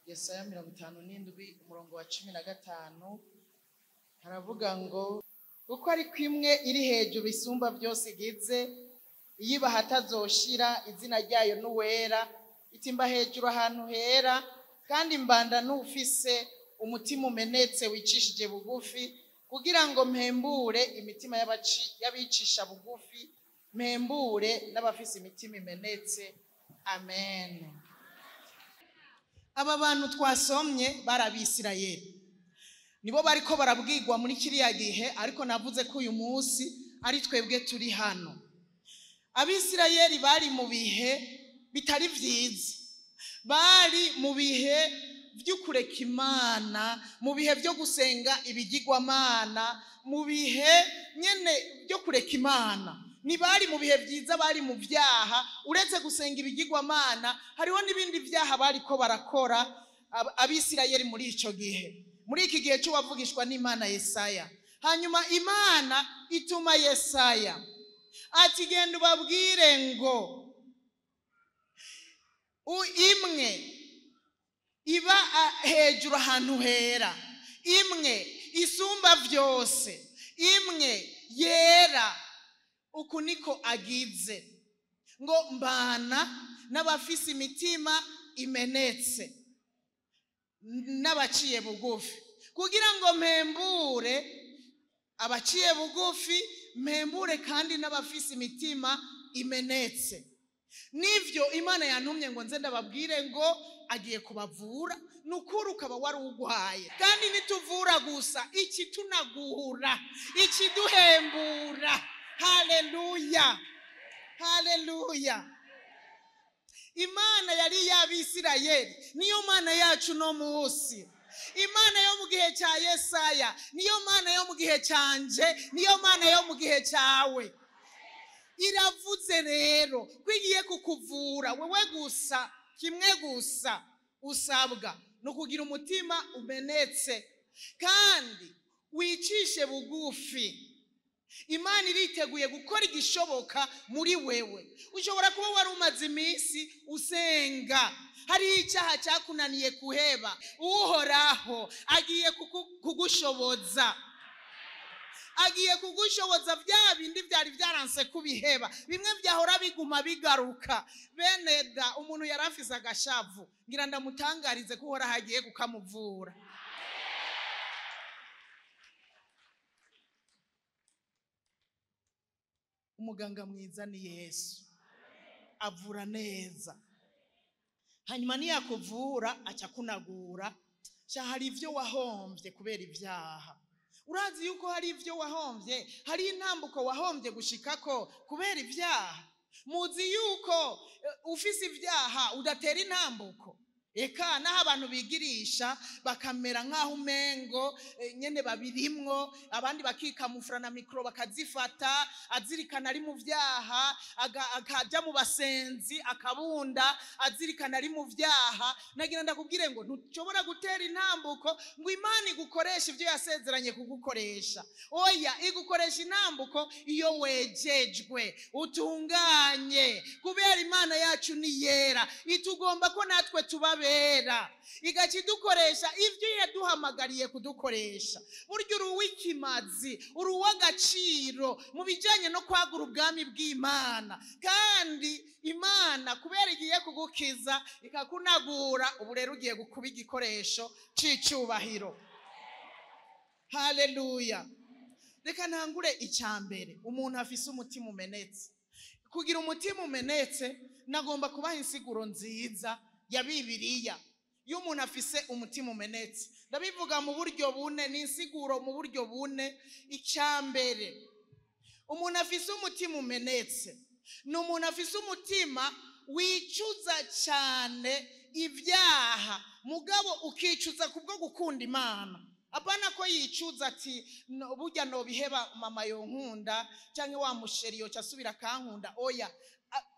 Yesaya 57 umurongo wa 15 haravuga ngo uko ari kwimwe iri hejuru isumba byose igize iyiba hatazoshira izina ryayo n'uwera itimba hejuru ahantu hera kandi mbanda n'ufise umutima umenetse wicishije bugufi kugira ngo mpembure imitima y'abicisha bugufi mpembure n'abafise imitima imenetse. Amen. Aba bantu twasomye barabisirayeli nibo bariko barabwirwa muri kiriya gihe, ariko navuze ko uyu munsi ari twebwe turi hano. Abisirayeli bari mu bihe bitari vyiza, bari mu bihe vy'ukureka Imana, mu bihe vyo gusenga ibigirwamana, mu bihe nyene vyo kureka Imana. Nibari mu bihe vyiza, bari mu vyaha. Uretse gusenga ibigirwamana hariho n'ibindi vyaha bariko barakora abisirayeli muri ico gihe, muri iki gihe cy'uwavugishwa n'Imana Yesaya. Hanyuma Imana ituma Yesaya ati genda ubabwire ngo imwe iba hejuru ahantu hera, imwe isumba vyose, imwe yera, uku niko agize ngo mbana n'abafise imitima imenetse n'abaciye bugufi, kugira ngo mpembure abaciye bugufi, mpembure kandi n'abafise imitima imenetse. Nivyo Imana yantumye ngo nze ndababwire ngo agiye kubavura. Nukuri ukaba wari ugwaye, kandi nituvura gusa, iki tunagura, iki duhembura. Haleluya, haleluya. Imana yari y'Abisirayeli niyo Mana yacu no munsi. Imana yo mu gihe cya Yesaya niyo Mana yo mu gihe canje, niyo Mana yo mu gihe cyawe. Iravuze rero ko igiye kukuvura wewe gusa. Kimwe gusa usabwa no kugira umutima umenetse kandi wicishe bugufi. Imana iriteguye gukora igishoboka muri wewe. Ushobora kuba wari umaze iminsi usenga, hari icyaha cyakunaniye kuheba, Uhoraho agiye kugushoboza. Agiye kugushoboza bya bindi byari byaranse kubiheba, bimwe byahora biguma bigaruka. Beneda umuntu yarafise agashavu, ngira ndamutangarize ko Uhoraho agiye kukamuvura. Umuganga mwiza ni Yesu, avura neza. Hanyuma niyakuvura aca kunagura. Hari ivyo wahomvye kubera ibyaha. Urazi yuko hari ivyo wahomvye, hari intambuko wahomvye gushikako kubera ibyaha. Muzi yuko ufise ibyaha udatera intambuko. Eka naho abantu bigirisha bakamera nkaho umengo nyene babirimwo, abandi bakikamufura na mikro bakazifata, azirikana ari mu vyaha, akaja mu basenzi akabunda azirikana ari mu vyaha. Nagira ndakubwire ngo ntushobora gutera intambuko ngo Imana igukoresha ivyo yasezeranye kugukoresha. Oya, igukoresha intambuko iyo wejejwe, utunganye, kubera Imana yacu ni yera. Itugomba ko natwe tubabe igaci dukoresha ivyo yaduhamagariye kudukoresha. Burya uri uw'ikimazi, uri uw'agaciro mu bijanye no kwagura ubwami bw'Imana. Kandi Imana kubera igiye kugukiza ikakunagura, ubu rero ugiye gukuba igikoresho c'icubahiro. Haleluya. Reka ntangure icyambere, umuntu afise umutima umenetse. Kugira umutima umenetse nagomba kubaha insiguro nziza ya Bibiliya y'umuntu afise umutima umenetse. Ndabivuga mu buryo bune, n'insiguro mu buryo bune. Icyambere, umuntu afise umutima umenetse ni umuntu afise umutima wicuza cyane ibyaha, mugabo ukicuza kubwo gukunda Imana. Apana ko yicuza ati burya no biheba mama yonkunda canke wa musheri yo casubira kankunda. Oya,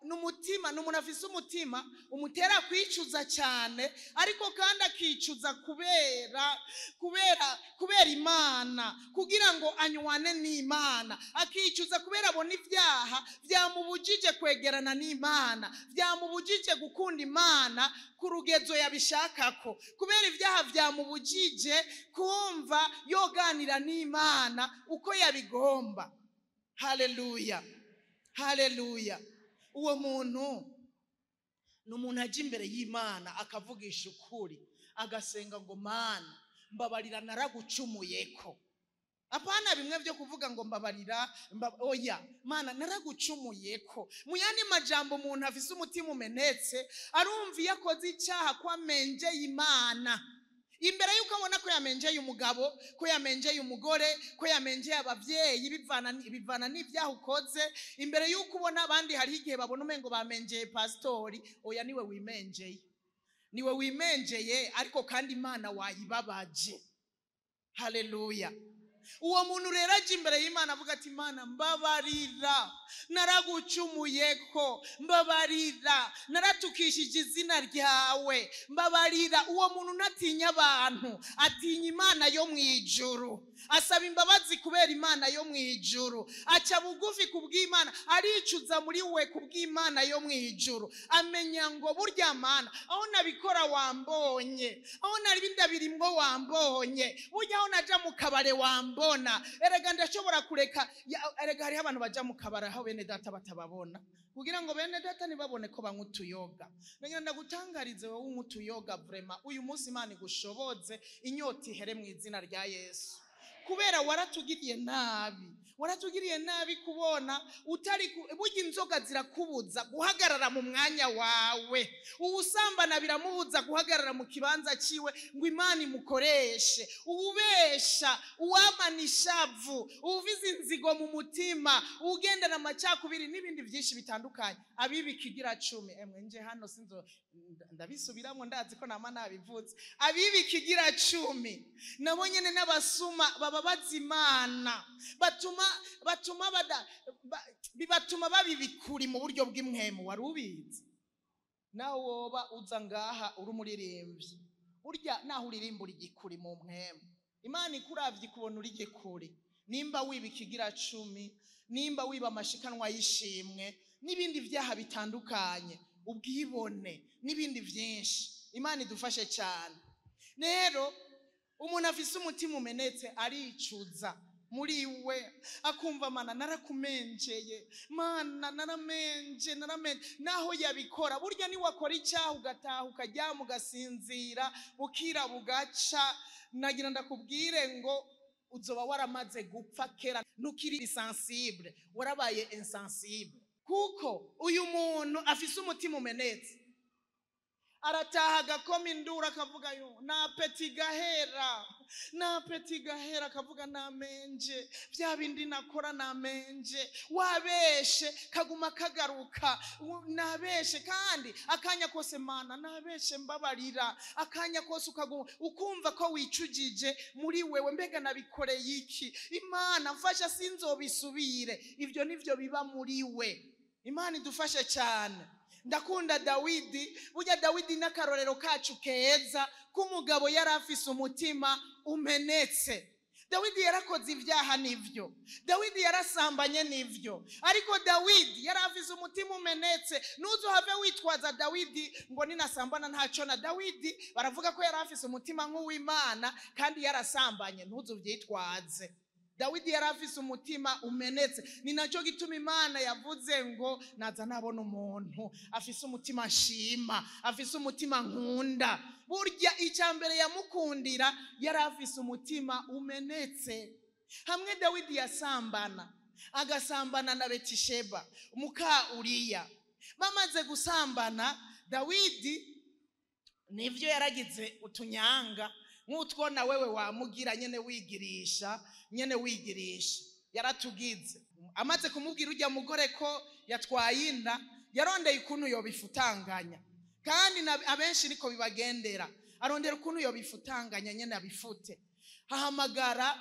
n'umutima, n'umuntu afise umutima umutera kwicuza cyane, ariko kandi akicuza kubera Imana, kugira ngo anywane n'Imana, akicuza kubera abona ibyaha byamubujije kwegerana n'Imana, byamubujije gukunda Imana ku rugezo yabishakako, kubera ibyaha byamubujije kumva yoganira n'Imana uko yabigomba. Haleluya, haleluya. Uwo muntu ni umuntu ajya imbere y'Imana akavugisha ukuri, agasenga ngo Mana mbabarira naragucumuyeko. Apana bimwe byo kuvuga ngo mbabarira, oya, Mana naragucumuyeko. Mu yandi majambo, umuntu afise umutima umenetse arumva iyo akoze icyaha ko amenjeye Imana. Imbere yuko abona ko yamenjeye umugabo, ko yamenjeye umugore, ko yamenjeye abavyeyi, bivana n'ibyaha ukoze. Imbere yuko ubona abandi hari igihe babona umengo bamenjeye pastori, oya, niwe wimenjeye. Niwe wimenjeye, ariko kandi Imana wayibabaje. Haleluya. Uwo muntu rero aje imbere y'Imana avuga ati Imana mbabarira naragucumuyeko, mbabarira naratukishije izina ryawe, mbabarira. Uwo muntu ntatinya abantu, atinya Imana yo mwijuru, asaba imbabazi kubera Imana yo mwijuru, aca bugufi kubw'Imana, aricuza muri we kubw'Imana yo mwijuru. Amenya ngo burya Mana aho nabikora wambonye, aho nari bindabirimwo wambonye, burya aho naja mu kabare wambonye. Erega ndashobora kureka, erega hari abantu baja mu kabara aho bene data batababona, kugira ngo bene data nibabone ko banywa utuyoga. Nagenda gutangarize wowe unywa utuyoga, vrema uyu munsi Imana igushoboze, inyota ihere mu izina rya Yesu. Kubera waratugiriye nabi kubona burya inzoga zirakubuza guhagarara mu mwanya wawe, ubusambana biramubuza guhagarara mu kibanza ciwe ngo Imana imukoreshe, ububesha, uwamana ishavu, uvize inzigo mu mutima, ugendana amacakubiri n'ibindi byinshi bitandukanye. Abibika igira 10, nje hano sinzo ndabisubiramwo, ndazi ko nama nabivuze. Abibika igira 10 nabo nyene n'abasuma baba bazimana, bibatuma babibikuri mu buryo bw'imwemu. Wari ubizi? Nawe woba uza ngaha uri umuririmbyi, burya naho uririmbura igikuri mu mwemu, Imana ikuravye kubona uri igikuri. Nimba wibika igira 10, nimba wiba amashikanwa y'ishimwe n'ibindi vyaha bitandukanye, ubwibone n'ibindi vyinshi, Imana idufashe cyane. Rero umuntu afise umutima umenetse aricuza muri we, akumva Mana narakumenjeye, Mana naramenje, naho yabikora. Burya ni wakora icyaha ugataha ukajyama ugasinzira bukira bugaca, nagira ndakubwire ngo uzoba waramaze gupfa kera, nukiri sensible, warabaye insensible. Kuko uyu muntu afise umutima umenetse arataha agakoma induru akavuga yo na peti gahera, akavuga namenje, bya bindi nakora namenje, wabeshe kaguma kagaruka, nabeshe kandi akanya kose Mana nabeshe mbabarira, akanya kose ukaguma ukumva ko wicujije muri wewe, mbega nabikoreye iki, Imana mfasha sinzobisubire. Ibyo nivyo biba muri we. Imana idufashe cyane. Ndakunda Dawidi. Burya Dawidi n'akarorero kacu keza k'umugabo yari afise umutima umenetse. Dawidi yarakoze ibyaha nivyo, Dawidi yarasambanye nivyo, ariko Dawidi yari afise umutima umenetse. Nuzuhave witwaza Dawidi ngo ninasambana ntaco na Dawidi. Baravuga ko yari afise umutima nk'uw'Imana kandi yarasambanye, ntuzuvyitwaze. Dawidi yari afise umutima umenetse. Ni nacyo gituma Imana yavuze ngo naza nabona umuntu afise umutima nshima, afise umutima nkunda. Burya icyambere yamukundira yari afise umutima umenetse. Hamwe Dawidi yasambana, agasambana na Betisheba muka Uriya, bamaze gusambana, Dawidi nivyo yaragize utunyanga nk'utwo na wewe wamugira nyene wigirisha, yaratugize. Amaze kumubwira ujya mugore ko yatwaye inda, yarondeye ukuntu yobifutanganya, kandi abenshi niko bibagendera, arondera ukuntu yobifutanganya nyene abifute. Hahamagara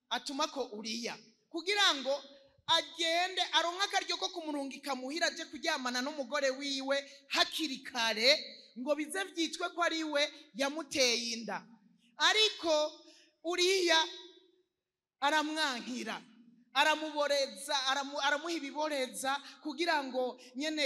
atuma ko Uriya kugira ngo agende aronka akaryo ko kumurungika muhira aje kuryamana n'umugore wiwe hakiri kare ngo bize vyitwe ko ari we yamuteye inda. Ariko Uriya aramwankira, aramuboreza, aramuha ibiboreza kugira ngo nyene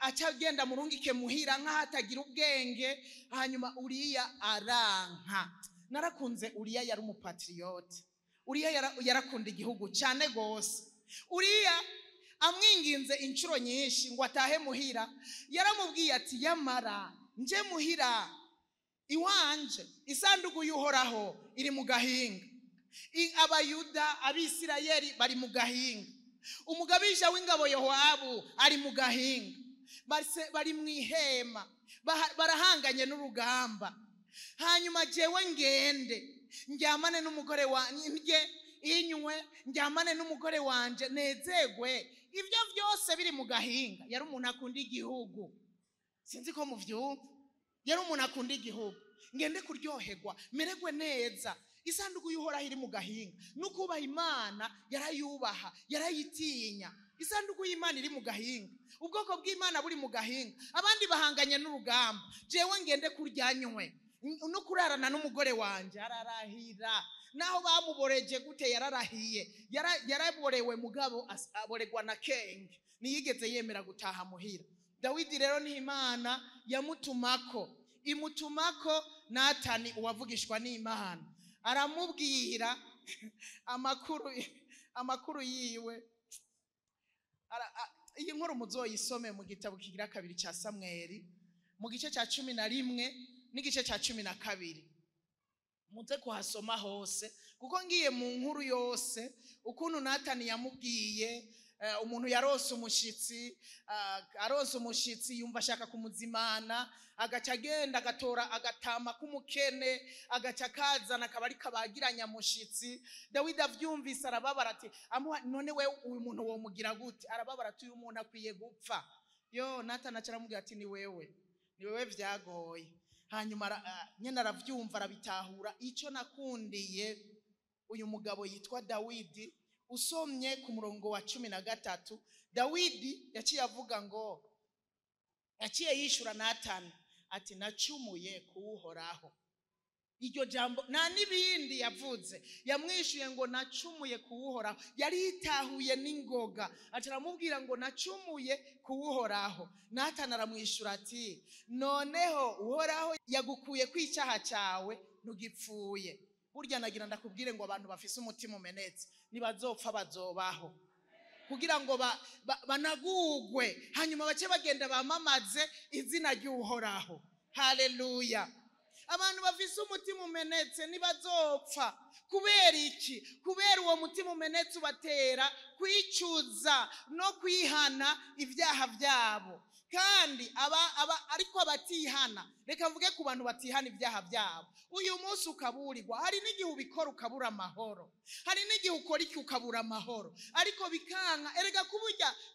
acagenda murungike muhira nk'ahatagira ubwenge. Hanyuma Uriya aranka. Narakunze Uriya, yari umupatriote. Uriya yarakunda igihugu cyane gose. Uriya amwinginze inshuro nyinshi ngo atahe muhira, yaramubwiye ati yamara nje muhira iwanje isanduku y'Uhoraho iri mu gahinga, Abayuda Abisirayeli bari mu gahinga, umugabisha w'ingabo Yowabu ari mu gahinga, bari mu ihema barahanganye n'urugamba. Hanyuma jewe ngende njyamane n'umugore wanje, inywe njyamane n'umugore wanje nezegwe, ibyo byose biri mu gahinga. Yari umuntu akunda igihugu, sinzi ko muvyumva. Yari umuntu akunda igihugu. Ngende kuryoherwa, meregwe neza, isanduku y'Uhoraho iri mu gahinga. Nukubaha Imana yarayubaha, yarayitinya. Isanduku y'Imana iri mu gahinga, ubwoko bw'Imana buri mu gahinga, abandi bahanganye n'urugamba. Jewe ngende kuryanywe no kurarana n'umugore wanje. Ararahira, naho bamuboreje gute yararahiye. Yaraborewe mugabo aboregwa na kenge, niyigeze yemera gutaha muhira. Dawidi rero ni Imana yamutumako, imutumako Natani uwavugishwa n'Imana, aramubwira amakuru yiwe. Iyi nkuru muzoyisome mu gitabo kigira kabiri cya Samweli mu gice cya 11 n'igice cya 12. Muze kuhasoma hose, kuko ngiye mu nkuru yose ukuntu Natani yamubwiye umuntu yarose umushitsi yumva ashaka kumuzimana, agaca agenda agatora agatama k'umukene, agaca kazana akabari kabagiranya mushitsi. Dawidi avyumvise arababara ati none we uyu muntu wo mugira gute? Arababara ati uyu muntu akwiye gupfa. Natani acaramubwira ati ni wewe vyagoye. Hanyuma nyene aravyumva arabitahura. Ico nakundiye uyu mugabo yitwa Dawidi, usomye ku murongo wa 13, Dawidi yaciye avuga ngo, yaciye yishura Natani ati nacumuye kuwuhoraho. Iryo jambo nta nibindi yavuze, yamwishuye ngo nacumuye kuwuhoraho. Yari yitahuye n'ingoga, acaramubwira ngo nacumuye kuwuhoraho. Natani aramwishura ati noneho Uhoraho yagukuye kw'icyaha cyawe ntugipfuye. Burya nagira ndakubwire ngo abantu bafise umutima umenetse nibazopfa bazobaho, kugira ngo banagugwe, hanyuma bace bagenda bamamaze izina ry'Uhoraho. Haleluya. Abantu bafise umutima umenetse nibazopfa. Kubera iki? Kubera uwo mutima umenetse ubatera kwicuza no kwihana ibyaha byabo. Kandi ariko abatihana, reka mvuge ku bantu batihana ibyaha byabo, uyu munsi ukaburirwa. Hari n'igihe ubikora ukabura amahoro, hari n'igihe ukora iki ukabura amahoro, ariko bikanka. Erega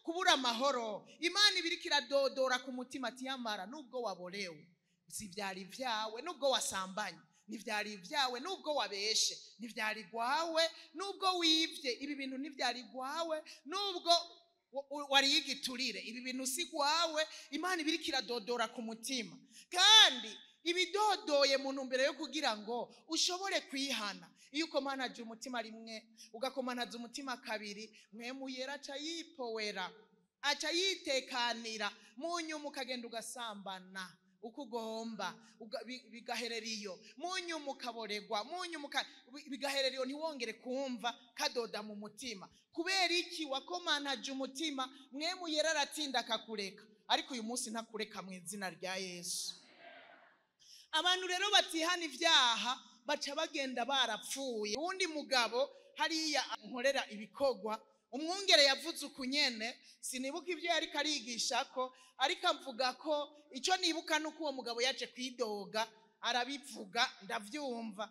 kubura amahoro, Imana ibiriko iradodora ku mutima ati yamara nubwo waborewe si byari vyawe, nubwo wasambanye ntivyari ivyawe, nubwo wabeshe ntivyari gwawe, nubwo wivye ibi bintu ntivyari gwawe, nubwo wari igiturire ibi bintu si gwawe. Imana ibiriko iradodora ku mutima, kandi ibidodoye mu ntumbero yo kugira ngo ushobore kwihana. Iyo ukomanaje umutima rimwe ugakomanaza umutima kabiri, Mpwemu Yera aca yipowera, aca yitekanira, mu nyuma ukagenda ugasambana uko ugomba, bigaherera iyo, mu nyuma ukaboregwa, mu nyuma bigaherera iyo, ntiwongere kumva kadoda mu mutima. Kubera iki? Wakomanaje umutima, Mpwemu Yera aratinda akakureka, ariko uyu munsi ntakureka mu izina rya Yesu. Abantu rero batihana ibyaha baca bagenda barapfuye. Uwundi mugabo hariya nkorera ibikogwa, umwungere yavuze ukunyene, sinibuka ibyo yari karigisha ko, ariko avuga ko icyo nibuka nuko uwo mugabo yaje kwidoga, arabivuga ndavyumva.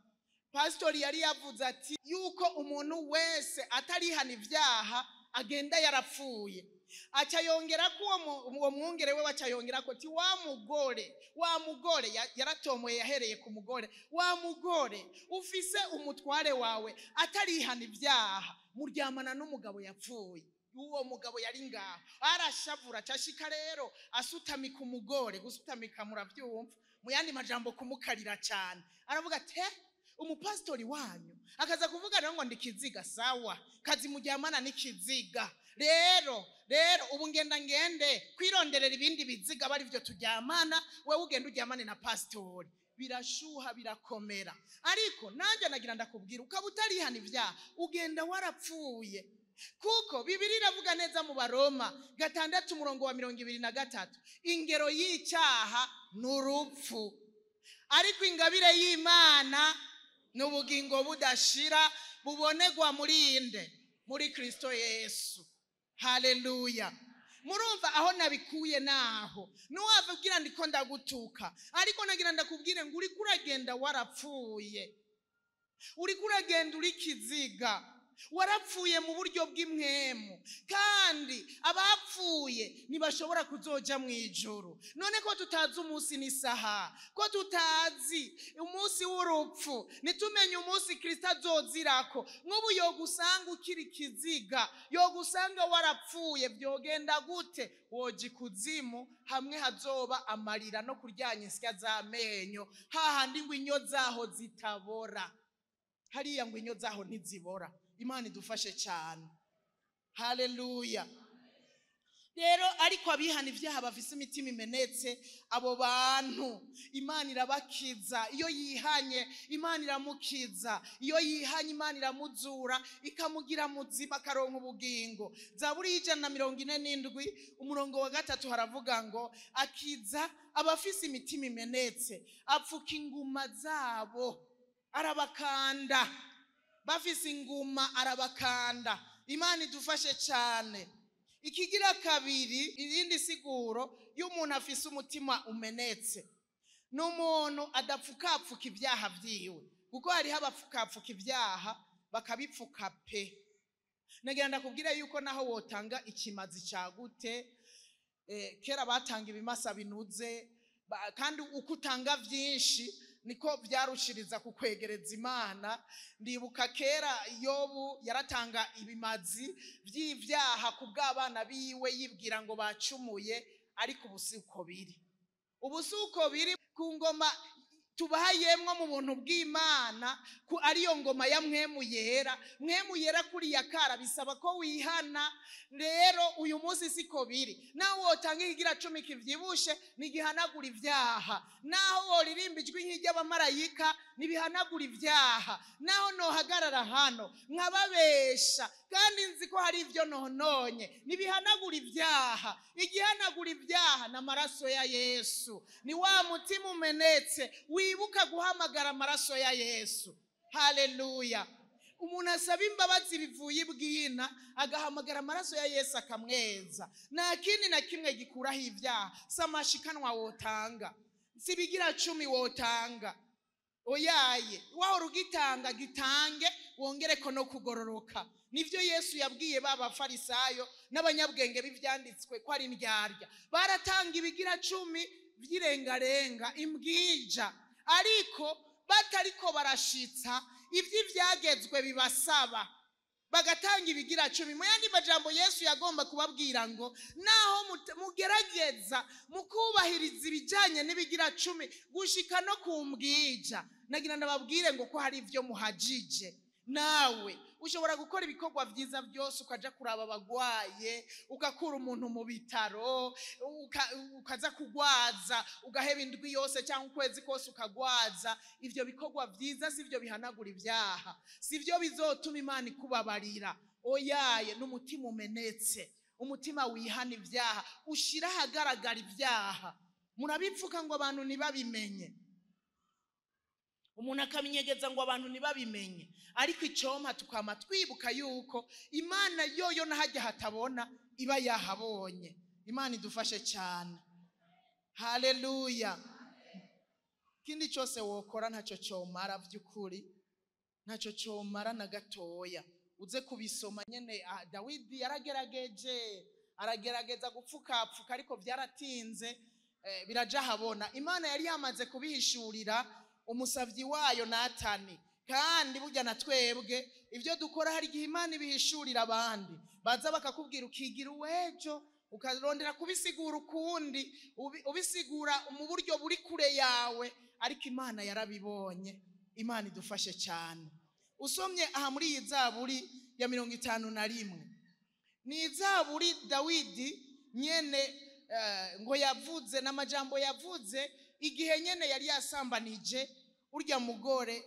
Pastor yari yavuze ati yuko umuntu wese atarihana ibyaha agenda yarapfuye. aca yongera ko uwo mwungere we wacayongera ko ti wa mugore yaratomoye yahereye ku mugore, wa mugore ufise umutware wawe atarihana ibyaha muryamana n'umugabo yapfuye. Uwo mugabo yari ngaho arashavura cashika rero asutamika umugore, gusutamika muravyumva mu yandi majambo kumukarira cyane, aravuga ati umupastori wanyu akaza kuvuga rero ngo ndikiziga sawa kazi muryamana n'ikiziga, rero ubu ngende kwironderera ibindi biziga bari byo turyamana, wewe ugenda uryamane na pastori. Birashuha birakomera, ariko nanjye nagira ndakubwira ukaba utarihana ibyaha ugenda warapfuye, kuko Bibiliya iravuga neza mu Baroma 6:23 ingero y'icyaha n'urupfu, ariko ingabire y'Imana n'ubugingo budashira bubonegwa muri Kristo Yesu. Haleluya. Murumva aho nabikuye naho nuwavugira ndiko ndagutuka, ariko nagira ndakubwire ngo uri kuragenda warapfuye, uri kuragenda uri kiziga, warapfuye mu buryo bw'imwemu, kandi abapfuye ntibashobora kuzoja mu ijuru. None ko tutazi umunsi n'isaha, ko tutazi umunsi w'urupfu, nitumenye umunsi Kristo azozirako, nk'ubu yogusanga ukiri kiziga, yogusanga warapfuye, byogenda gute? Woji kuzimu, hamwe hazoba amarira no kuryanya insya z'amenyo, hahandi ngo inyo zaho zitabora. Hariya ngo inyo zaho ntizibora. Imana idufashe cyane. Haleluya. Rero ariko abihana ibyaha bafise imitima imenetse, abo bantu Imana irabakiza. Iyo yihanye Imana iramukiza, iyo yihanye Imana iramuzura ikamugira muzima karonka ubugingo. Zaburi 147:3 haravuga ngo akiza abafise imitima imenetse, apfuka inguma zabo, arabakanda. Bafise inguma arabakanda. Imana idufashe cyane. Ikigira kabiri, irindi siguro y'umuntu afise umutima umenetse, n'umuntu adapfukapfuka ibyaha byiwe, kuko hariho abapfukapfuka ibyaha bakabipfuka pe. Nagira ndakubwira yuko naho wotanga ikimazi cyagute, kera batanga ibimasa binuze, kandi uko utanga byinshi niko byarushiriza kukwegereza Imana. Ndibuka kera Yobu yaratanga ibimazi by'ibyaha ku bw'abana biwe yibwira ngo bacumuye, ariko ubusuko biri ku ngoma tubahayemwo mu buntu bw'Imana, ku ariyo ngoma ya mwemu yera kuri yakara bisaba ko wihana. Rero uyu munsi siko biri, naho wotanga ikigira 10 kivyibushe nigihanagura ibyaha, naho woririmba ijwi nk'iry'abamarayika nibihanagura ibyaha, naho nohagarara hano nkababesha kandi nzi ko hari ibyo nononye nibihanagura ibyaha. Igihanagura ibyaha n'amaraso ya Yesu. Ni wa mutima umenetse wibuka guhamagara amaraso ya Yesu. Haleluya. Umuntu asaba imbabazi bivuye ibwina, agahamagara amaraso ya Yesu akamweza. Nta kindi na kimwe gikuraho ibyaha. Samashikanwa wotanga, sibigira 10 wotanga, oyaye wahora ugitanga gitange wongereko no kugororoka. Nivyo Yesu yabwiye b'abafarisayo n'abanyabwenge b'ivyanditswe ko ari indyarya. Baratanga ibigira 10 by'irengarenga imbwija, ariko batariko barashitsa ivyo byagezwe bibasaba, bagatanga ibigira 10. Mu yandi majambo Yesu yagomba kubabwira ngo naho mugerageza mukubahiriza ibijanye n'ibigira 10 gushika no kumbwija, nagira ndababwire ngo ko hari ivyo muhajije. Nawe ushobora gukora ibikorwa byiza byose, ukaja kuraba abagwaye, ugakura umuntu mu bitaro, ukaza kugwaza, ugaheba indwi yose cyangwa ukwezi kose ukagwaza. Ivyo bikorwa byiza sivyo bihanagura ibyaha, sivyo bizotuma Imana ikubabarira. Oyaye n'umutima umenetse, umutima wihana ibyaha, ushira hagaragara ibyaha. Murabipfuka ngo abantu nibabimenye, umuntu akamenyegeza ngo abantu nibabimenye, ariko icoma tukama twibuka yuko Imana yoyo nahajya hatabona iba yahabonye. Imana idufashe cyane. Haleluya. Kindi cyose wokora ntacyo cyomara by'ukuri, ntacyo cyomara na gatoya. Uze kubisoma nyene Dawidi yaragerageje aragerageza gupfukapfuka ariko byaratinze biraja habona. Imana yari yamaze kubihishurira umusavyi wayo Natani, kandi burya na twebwe ibyo dukora hari igihe Imana ibihishurira abandi, baza bakakubwira ukigira uwejo ukarondera kubisigura ukundi, ubisigura mu buryo buri kure yawe, ariko Imana yarabibonye. Imana idufashe cyane. Usomye aha muri iyi Zaburi ya 51, ni Zaburi Dawidi nyene ngo yavuze n'amajambo yavuze igihe nyene yari yasambanije urya mugore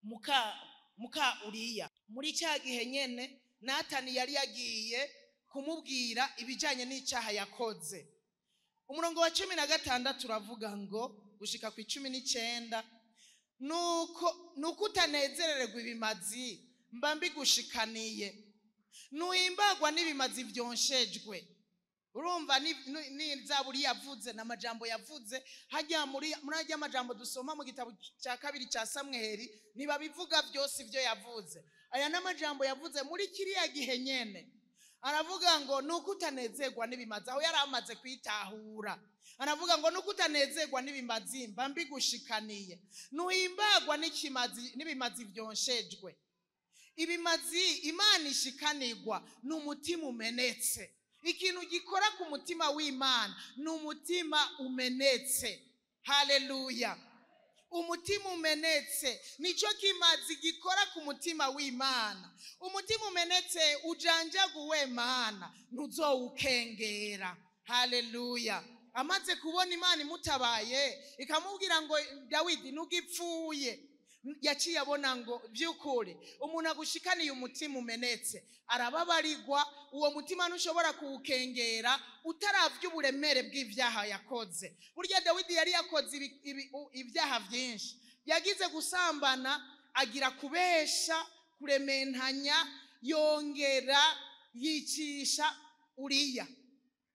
muka Uriya. Muri cya gihe nyene Natani yari yagiye kumubwira ibijanye n'icyaha yakoze. Umurongo wa 16 uravuga ngo gushika ku 19, nuko utanezerererwa ibimazi mba mbigushikaniye, nuhimbagwa n'ibimazi vyonshejwe. Urumva ni Zaburi yavuze n'amajambo yavuze hajya muri ajya amajambo dusoma mu gitabo cya 2 cya Samweli, niba bivuga byose ivyo yavuze. Aya n'amajambo yavuze muri kiriya gihe nyene. Aravuga ngo nuko utanezerwa n'ibimazi, aho yari amaze kwitahura. Aravuga ngo nuko utanezerwa n'ibimazi mba mbigushikaniye, nuhimbagwa n'ibimazi vyonshejwe. Ibimazi Imana ishikanirwa n'umutima umenetse. Ikintu gikora ku mutima w'Imana n'umutima umenetse. Haleluya. Umutima umenetse nico kimazi gikora ku mutima w'Imana. Umutima umenetse ujanjaguwe Mana ntuzowukengera. Haleluya. Amaze kubona Imana imutabaye ikamubwira ngo Dawidi nugipfuye, yaciye abona ngo byukuri umuntu agushikaniye umutima umenetse arababarirwa. Uwo mutima ntushobora kuwukengera utaravye uburemere bw'ivyaha yakoze. Burya Dawidi yari yakoze ibyaha byinshi. Yagize gusambana, agira kubesha, kurementanya, yongera yicisha Uriya,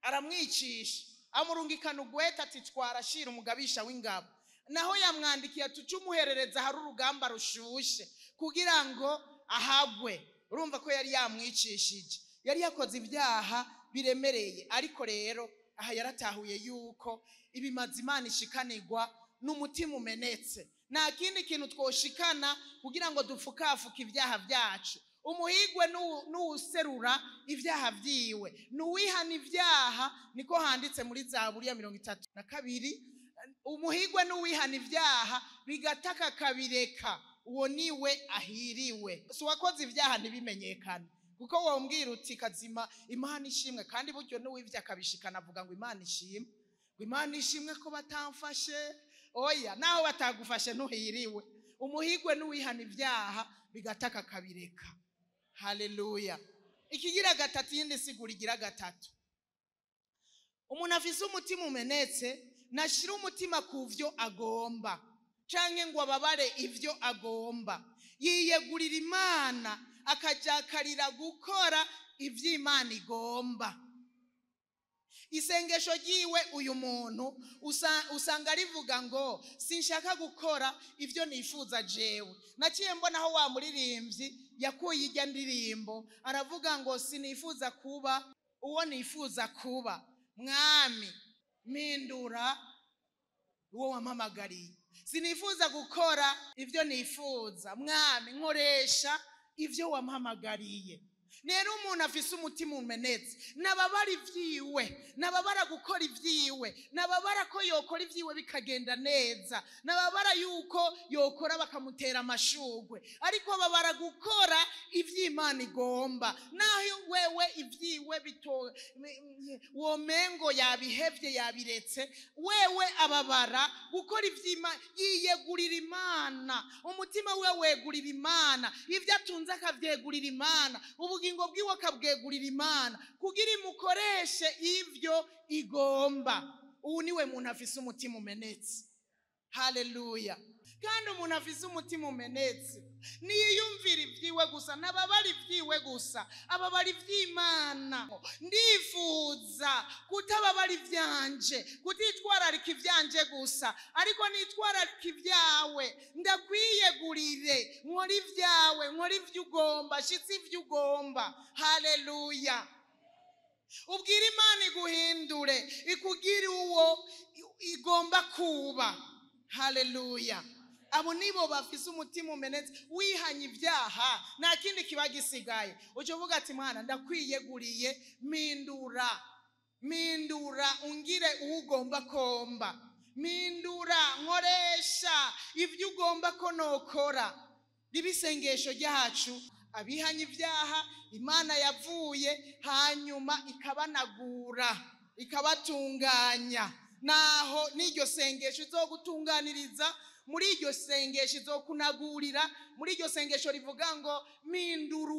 aramwicisha, amurungikana ugweta ati twarashira umugabisha w'ingabo. Naho yamwandikiye tucumuherereza hari urugamba rushushe kugira ngo ahagwe. Urumva ko yari yamwicishije, yari yakoze ibyaha biremereye. Ariko rero aha yaratahuye yuko ibimazi Imana ishikanirwa n'umutima umenetse. Nta kindi kintu twoshikana kugira ngo dupfukafuke ibyaha byacu. Umuhigwe n'userura ibyaha byiwe, n'uwihana ibyaha, niko handitse muri Zaburi ya 32. Umuhigwe n'uwihana ibyaha bigataka kabireka, uwo niwe ahiriwe. Si wakoze ibyaha ntibimenyekane, kuko wombwira uti kazima Imana ishimwe, kandi buryo n'uwivya akabishikana avuga ngo Imana ishimwe, ngo Imana ishimwe ko batamfashe. Oya, naho batagufashe ntuhiriwe. Umuhigwe n'uwihana ibyaha bigataka kabireka. Haleluya. Ikigira gatatu, yindi sigura igira gatatu. Umuntu afise umutima umenetse nashira umutima kuvyo agomba canke ngo ababare ivyo agomba. Yiyegurira Imana akajakarira gukora ivyo Imana igomba. Isengesho ryiwe uyu muntu usanga rivuga ngo sinshaka gukora ivyo nifuza jewe. Naciye mbona aho wa muririmbyi yakuye irya ndirimbo aravuga ngo sinifuza kuba uwo nifuza kuba, Mwami mpindura uwo wampamagariye. Sinifuza gukora ivyo nifuza, Mwami nkoresha ivyo wampamagariye. Nero umuntu afise umutima umenetse nababara ivyiwe, nababara gukora ivyiwe, nababara ko yokora ivyiwe bikagenda neza, nababara yuko yokora bakamutera amashugwe, ariko babara gukora ivy'Imana igomba. Naho wewe ivyiwe womengo yabihevye yabiretse, wewe ababara gukora ivy'Imana. Yiyegurira Imana, umutima we wegurira Imana, ivyo atunze akavyegurira Imana, ubugingo bwiwe akabwegurira Imana kugira imukoreshe ivyo igomba. Ubu niwe muntu afise umutima umenetse. Haleluya. Kandi umuntu afise umutima umenetse niyumvira ivyiwe gusa, nababara ivyiwe gusa, ababara ivy'Imana. Ndifuza kutababara ivyanje, kutitwararika ivyanje gusa, ariko nitwararika ivyawe. Ndakwiyegurire, nkora ivyawe, nkora ivyo ugomba, shitsi ivyo ugomba. Haleluya. ubwira Imana iguhindure, ikugire uwo igomba kuba. Haleluya. Abo nibo bafise umutima umenetse, wihanye ibyaha nta kindi kiba gisigaye. Uje uvuga ati Mana ndakwiyeguriye, mindura ungire uwo ugomba komba, mindura nkoresha ibyo ugomba ko nokora. Ribisengesho ryacu abihanye ibyaha Imana yavuye hanyuma ikabanagura, ikabatunganya. Naho n'iryo sengesho izogutunganiriza, muri iryo sengesho izokunagurira, muri iryo sengesho rivuga ngo mindura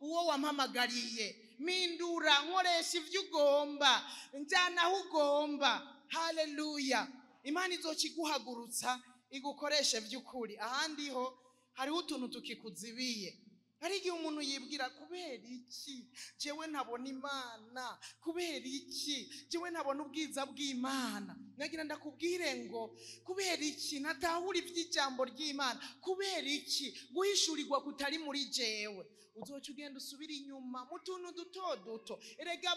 uwo wampamagariye, mindura nkoresha ibyo ugomba, njyana aho ugomba. Haleluya. Imana izokiguhagurutsa igukoreshe by'ukuri. Ahandi ho hariho utuntu tukikuzibiye. Hari igihe umuntu yibwira kubera iki jewe ntabona Imana, kubera iki jewe ntabona ubwiza bw'Imana. Nagira ndakubwire ngo kubera iki natahura iby'ijambo ry'Imana, kubera iki guhishurirwa kutari muri jewe. Uzoca ugenda usubira inyuma mu tuntu duto duto. Erega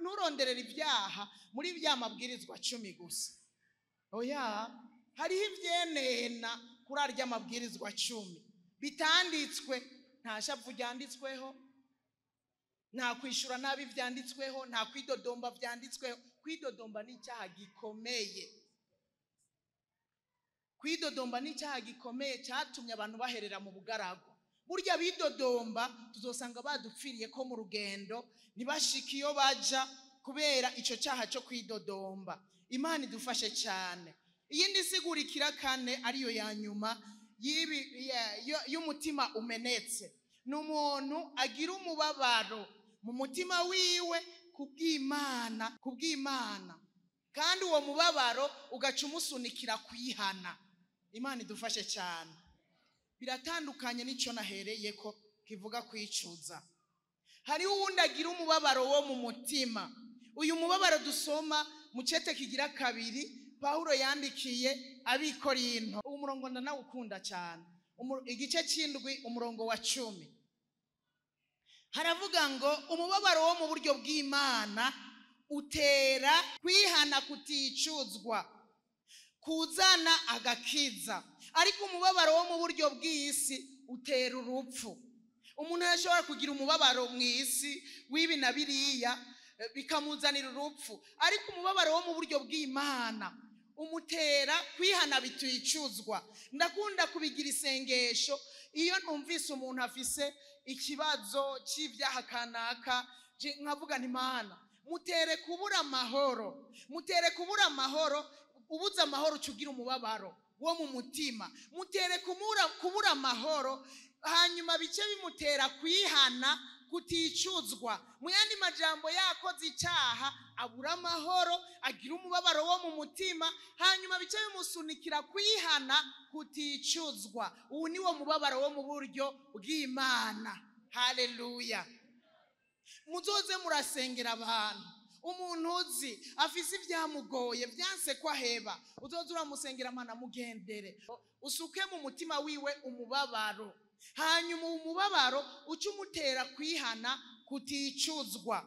nturonderera ibyaha muri bya mabwirizwa 10 gusa. Oya, hariho ibyenena kuri arya mabwirizwa 10 bitanditswe. Nta shavu ryanditsweho, nta kwishura nabi vyanditsweho, nta kwidodomba vyanditsweho. Kwidodomba ni icyaha gikomeye. Kwidodomba ni icyaha gikomeye cyatumye abantu baherera mu bugaragu. Burya bidodomba tuzosanga badupfiriye ko mu rugendo, ntibashika iyo baja kubera ico cyaha cyo kwidodomba. Imana idufashe cyane. Iyindi sigurikira kane ariyo ya nyuma y'umutima umenetse, n'umuntu agira umubabaro mu mutima wiwe kubw'Imana, kandi uwo mubabaro ugaca umusunikira kwihana. Imana idufashe cyane. Biratandukanye n'icyo nahereye ko kivuga kwicuza. Hari uwundi agira umubabaro wo mu mutima. Uyu mubabaro dusoma mu cete kigira 2 Paulo yandikiye Abikorinto. Uwo murongo ndanawukunda cyane, igice c'7 umurongo wa 10. Haravuga ngo umubabaro wo mu buryo bw'Imana utera kwihana kuticuzwa, kuzana agakiza. Ariko umubabaro wo mu buryo bw'isi utera urupfu. Umuntu yashobora kugira umubabaro mu isi w'ibi na biriya bikamuzanira urupfu, ariko umubabaro wo mu buryo bw'Imana umutera kwihana bitwicuzwa. Ndakunda kubigira isengesho iyo numvise umuntu afise ikibazo cy'ibyaha kanaka, nkavuga nti Mana mutere kubura amahoro, mutere kubura amahoro. Ubuza amahoro ucugira umubabaro wo mu mutima, mutere kubura amahoro, hanyuma bice bimutera kwihana kuticuzwa. Mu yandi majambo yakoze icyaha abura amahoro, agira umubabaro wo mu mutima, hanyuma bice bimusunikira kwihana kuticuzwa. Ubu ni wo mubabaro wo mu buryo bw'Imana. Haleluya. Muzoze murasengera abantu. Umuntu uzi afise ibyamugoye byanse ko aheba, uzoze uramusengera Mana mugendere, usuke mu mutima wiwe umubabaro, hanyuma umubabaro uca umutera kwihana kuticuzwa.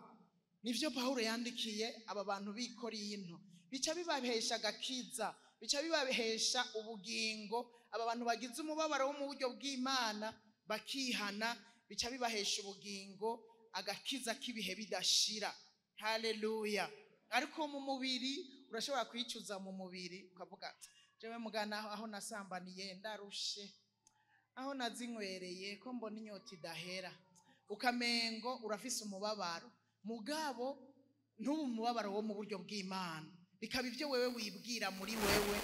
Nivyo Paulo yandikiye aba bantu b'Ikorinto. Bica bibahesha agakiza, bica bibahesha ubugingo. Aba bantu bagize umubabaro wo mu buryo bw'Imana bakihana, bica bibahesha ubugingo, agakiza k'ibihe bidashira. Haleluya. Ariko mu mubiri urashobora kwicuza mu mubiri ukavuga jewe mugana aho nasambaniye ndarushe, aho nazinywereye ko mbona inyota idahera, ukamengo urafise umubabaro. Mugabo ntubu umubabaro wo mu buryo bw'Imana, bikaba ibyo wewe wibwira muri wewe.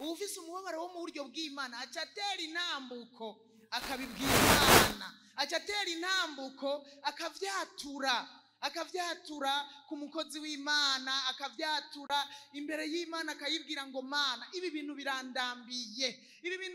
Ufise umubabaro wo mu buryo bw'Imana acatera intambuko akabibwira Imana, acatera intambuko akavyatura ku mukozi w'Imana, akavyatura imbere y'Imana, akayibwira ngo Mana ibi bintu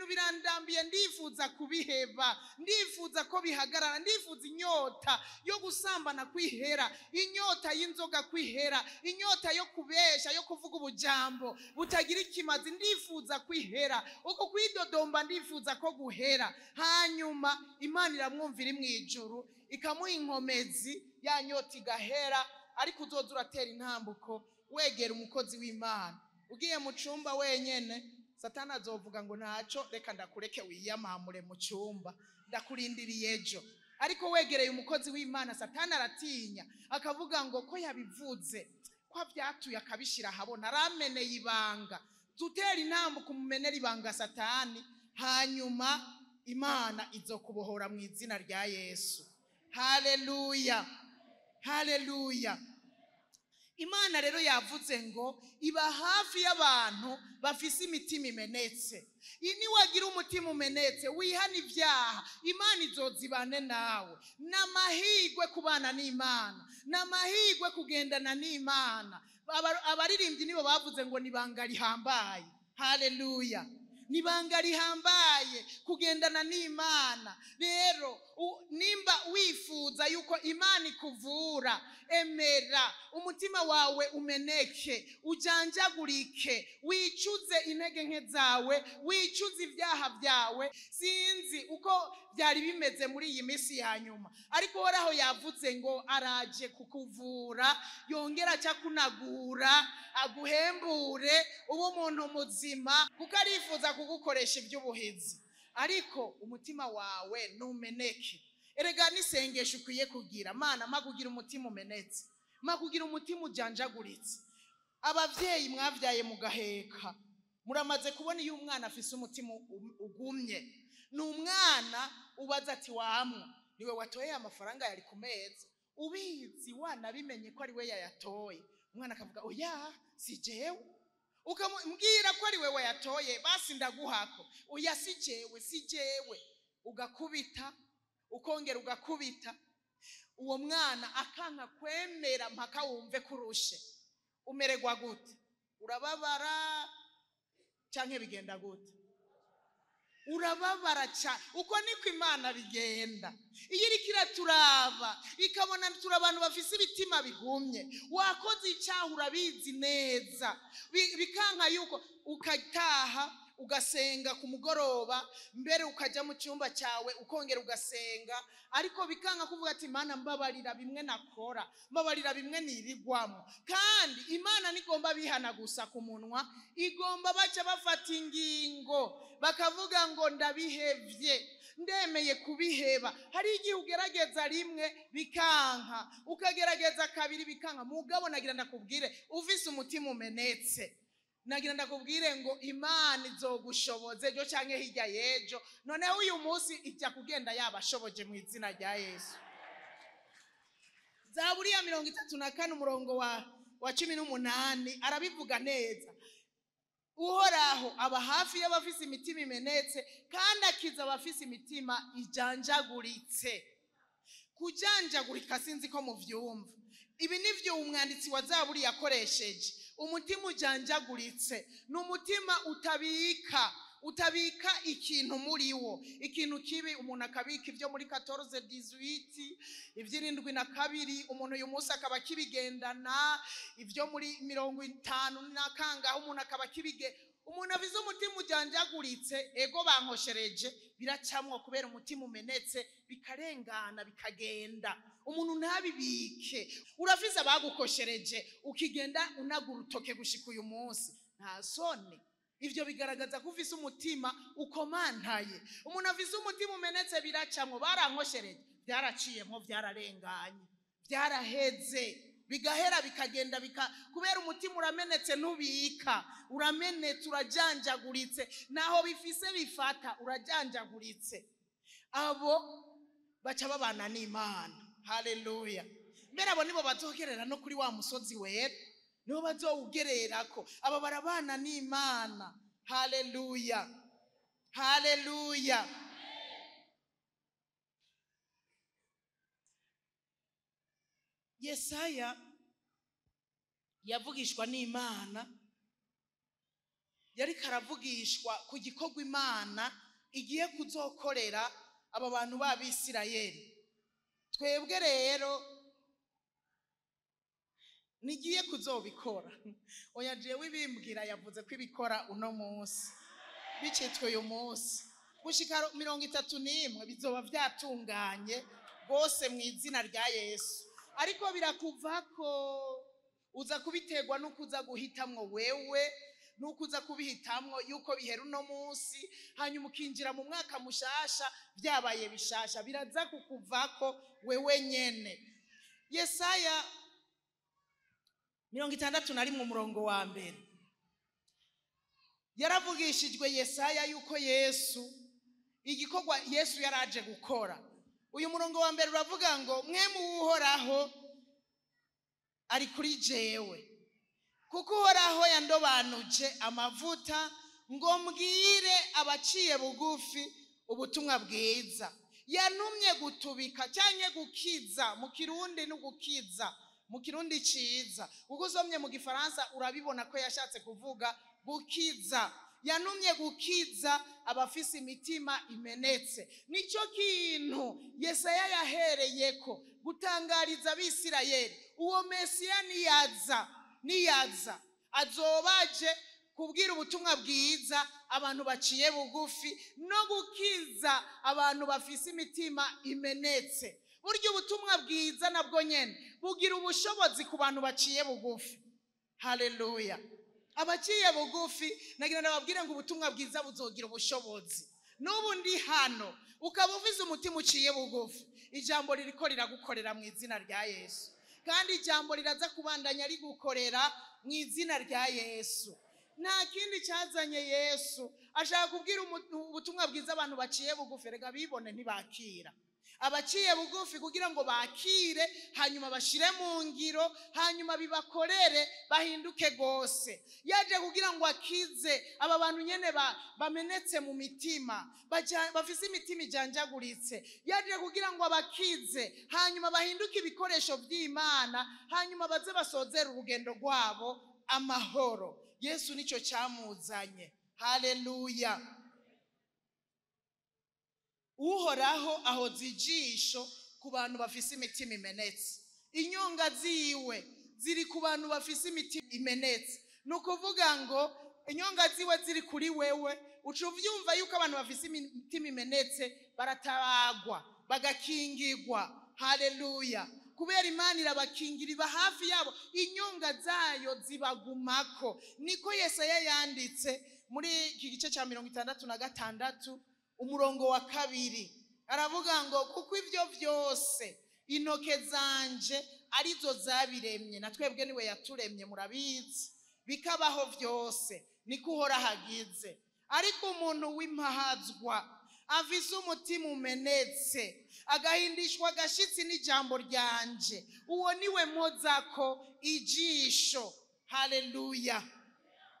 birandambiye, ndifuza kubiheba, ndifuza ko bihagarara, ndifuza inyota yo gusambana kwihera, inyota y'inzoga kwihera, inyota yo kubesha, yo kuvuga ubujambo butagira ikimazi, ndifuza kwihera, uko kwidodomba ndifuza ko guhera. Hanyuma Imana iramwumvira mu ijuru ikamuha inkomezi, ya nyota igahera, ariko uzoza uratera intambuko wegera umukozi w'Imana. Ugiye mu cumba wenyene, Satani azovuga ngo ntaco, reka ndakureke wiyamamure mu cumba, ndakurindiriye ejo. Ariko wegereye umukozi w'Imana, Satani aratinya akavuga ngo ko yabivuze, ko byatuye akabishira habona, arameneye ibanga. Tutera intambuko umumenera ibanga Satani, hanyuma Imana izokubohora mu izina rya Yesu. Haleluya, haleluya. Imana rero yavuze ngo iba hafi y'abantu bafise imitima imenetse. Niwagira umutima umenetse wihana ibyaha, Imana izozibane nawe. N'amahirwe kubana n'Imana, n'amahirwe kugendana n'Imana. Abaririmbyi nibo bavuze ngo nibanga rihambaye. Haleluya, nibanga rihambaye kugendana n'Imana. Rero nimba wifuza yuko Imana ikuvura, emera umutima wawe umeneke, ujanjagurike, wicuze intege nke zawe, wicuze ibyaha byawe. Sinzi uko byari bimeze muri iyi minsi ya nyuma, ariko Uhoraho yavuze ngo araje kukuvura, yongera cya kunagura, aguhembure ubu umuntu muzima, kuko arifuza kugukoresha iby'ubuhizi. Ariko umutima wawe numeneke. Erega nisengesho ukwiye kugira, Mana makugira umutima umenetse, makugira umutima ujanjaguritse. Abavyeyi mwavyaye mugaheka, muramaze kubona iyo umwana afise umutima ugumye, n'umwana ubaza ati wamwe niwe watoye amafaranga yari ku meza, ubizi wanabimenye ko ari we yayatoye, umwana akavuga oya si jewe. Ukamubwira ko ari we wayatoye, basi ndaguhako, oya si jewe, ugakubita, ukongera ugakubita. Uwo mwana akanka kwemera mpaka wumve kurushe. Umererwa gute? Urababara canke bigenda gute? Urababara cyane. Uko niko Imana bigenda. Iyo iriko iraturaba ikabona turi abantu bafise ibitima bigumye, wakoze icyaha urabizi neza, bikanka yuko ukataha ugasenga ku mugoroba, mbere ukajya mu cyumba cyawe ukongera ugasenga, ariko bikanka kuvuga ati Imana mbabarira bimwe nakora, mbabarira bimwe nirigwamo. Kandi Imana nigomba bihana gusa ku munwa, igomba baca bafata ingingo bakavuga ngo ndabihevye, ndemeye kubiheba. Hari igihe ugerageza rimwe bikanka, ukagerageza kabiri bikanka. Mugabo nagira ndakubwire, uvise umutima umenetse, nagira ndakubwire ngo Imana izogushoboze ejo canke hirya yejo. Noneho uyu munsi ijya kugenda yabashoboje mu izina rya Yesu. Zaburi ya 34 umurongo wa 18 arabivuga neza. Uhoraho aba hafi y'abafise imitima imenetse, kandi akiza abafise imitima ijanjaguritse. Kujanjagurika sinzi ko muvyumva. Ibi nivyo umwanditsi wa Zaburi yakoresheje. Umutima ujanjaguritse n'umutima utabika ikintu muri wo, ikintu kibi. Umuntu akabika ibyo muri 14:18, ivy'irindwi na kabiri, umuntu uyu munsi akaba kibigendana, ibyo muri 50 na kangaho umuntu akaba kibige. Umuntu avize umutima ujanjaguritse, ego bankoshereje biracamwo kubera umutima umenetse, bikarengana bikagenda. Umuntu ntabibike. Urafize abagukoshereje ukigenda unagura urutoke gushika uyu munsi, nta soni. Ivyo bigaragaza ko ufise umutima ukomantaye. Umuntu afise umutima umenetse biracamwo, barankoshereje byaraciyemo, byararenganye, byaraheze, bigahera bikagenda kubera umutima uramenetse ntubika, uramenetse, urajanjaguritse, naho bifise bifata urajanjaguritse. Abo baca babana n'Imana. Haleluya. Mbere abo nibo bazogerera no kuri wa musozi wera, nibo bazowugererako. Aba barabana n'Imana. Haleluya, haleluya. Yesaya yavugishwa n'Imana, yari karavugishwa ku gikorwa Imana igiye kuzokorera aba bantu b'Abisirayeli. Twebwe rero nigiye kuzobikora. Oya jewe bimbwira yavuze ko ibikora uno munsi, bicitwe uyu munsi gushika 31 bizoba byatunganye bose mu izina rya Yesu. ariko birakuvako uza kubiterwa nukuza guhitamwo wewe, nukuza kubihitamwo yuko bihera uno munsi hanyuma ukinjira mu mwaka mushasha byabaye bishasha, biraza kukuvako wewe nyene. Yesaya 61 umurongo wa mbere yaravugishijwe Yesaya yuko Yesu igikorwa Yesu yaraje gukora. Uyu murongo wa mbere uravuga ngo mwemu w'Uhoraho ari kuri jewe, kuko Uhoraho yandobanuje amavuta ngo mbwire abaciye bugufi ubutumwa bwiza. Yanumye gutubika cyanye gukiza, mu Kirundi no gukiza, mu Kirundi ciza. Uko uzomye mu Gifaransa urabibona ko yashatse kuvuga gukiza. Yanumye gukiza abafise imitima imenetse. Nico kintu Yesaya yahereyeko gutangariza abisirayeli uwo Mesiya niyaza azobaje kubwira ubutumwa bwiza abantu baciye bugufi no gukiza abantu bafise imitima imenetse. Burya ubutumwa bwiza nabwo nyene bugira ubushobozi ku bantu baciye bugufi. Haleluya. Abaciye bugufi nagira nababwire ngo ubutumwa bwiza buzogira ubushobozi. N'ubu ndi hano ukaba uvize umutima uciye bugufi, ijambo ririko riragukorera mu izina rya Yesu, kandi ijambo riraza kubandanya rigukorera mu izina rya Yesu. Nta kindi cyazanye Yesu ashaka kubwira ubutumwa bwiza abantu baciye bugufi. Rega bibone ntibakira abaciye bugufi kugira ngo bakire, hanyuma bashire mu ngiro, hanyuma bibakorere bahinduke gose. Yaje kugira ngo akize aba bantu nyene bamenetse mu mitima, bafise imitima ijanjaguritse. Yaje kugira ngo abakize hanyuma bahinduke ibikoresho by'Imana, hanyuma baze basozera urugendo rwabo amahoro. Yesu nico cyamuzanye. Haleluya. Uhoraho ahoza ijisho ku bantu bafise imitima imenetse. Inyonga ziwe ziri ku bantu bafise imitima imenetse. Nukuvuga ngo inyonga ziwe ziri kuri wewe, uca uvyumva yuko abantu bafise imitima imenetse baratabagwa, bagakingirwa. Haleluya. Kubera Imana irabakingira, iba hafi yabo, inyonga zayo zibagumako. Niko Yesaya yanditse muri iki gice cya 66 umurongo wa 2. Aravuga ngo kuko ivyo vyose intoke zanje arizo zabiremye, na twebwe niwe yaturemye murabizi, bikabaho vyose. Niko Uhoraho agize. Ariko umuntu w'impahazwa afise umutima umenetse, agahindishwa agashitsi n'ijambo ryanje, uwo niwe mpozako ijisho. Haleluya.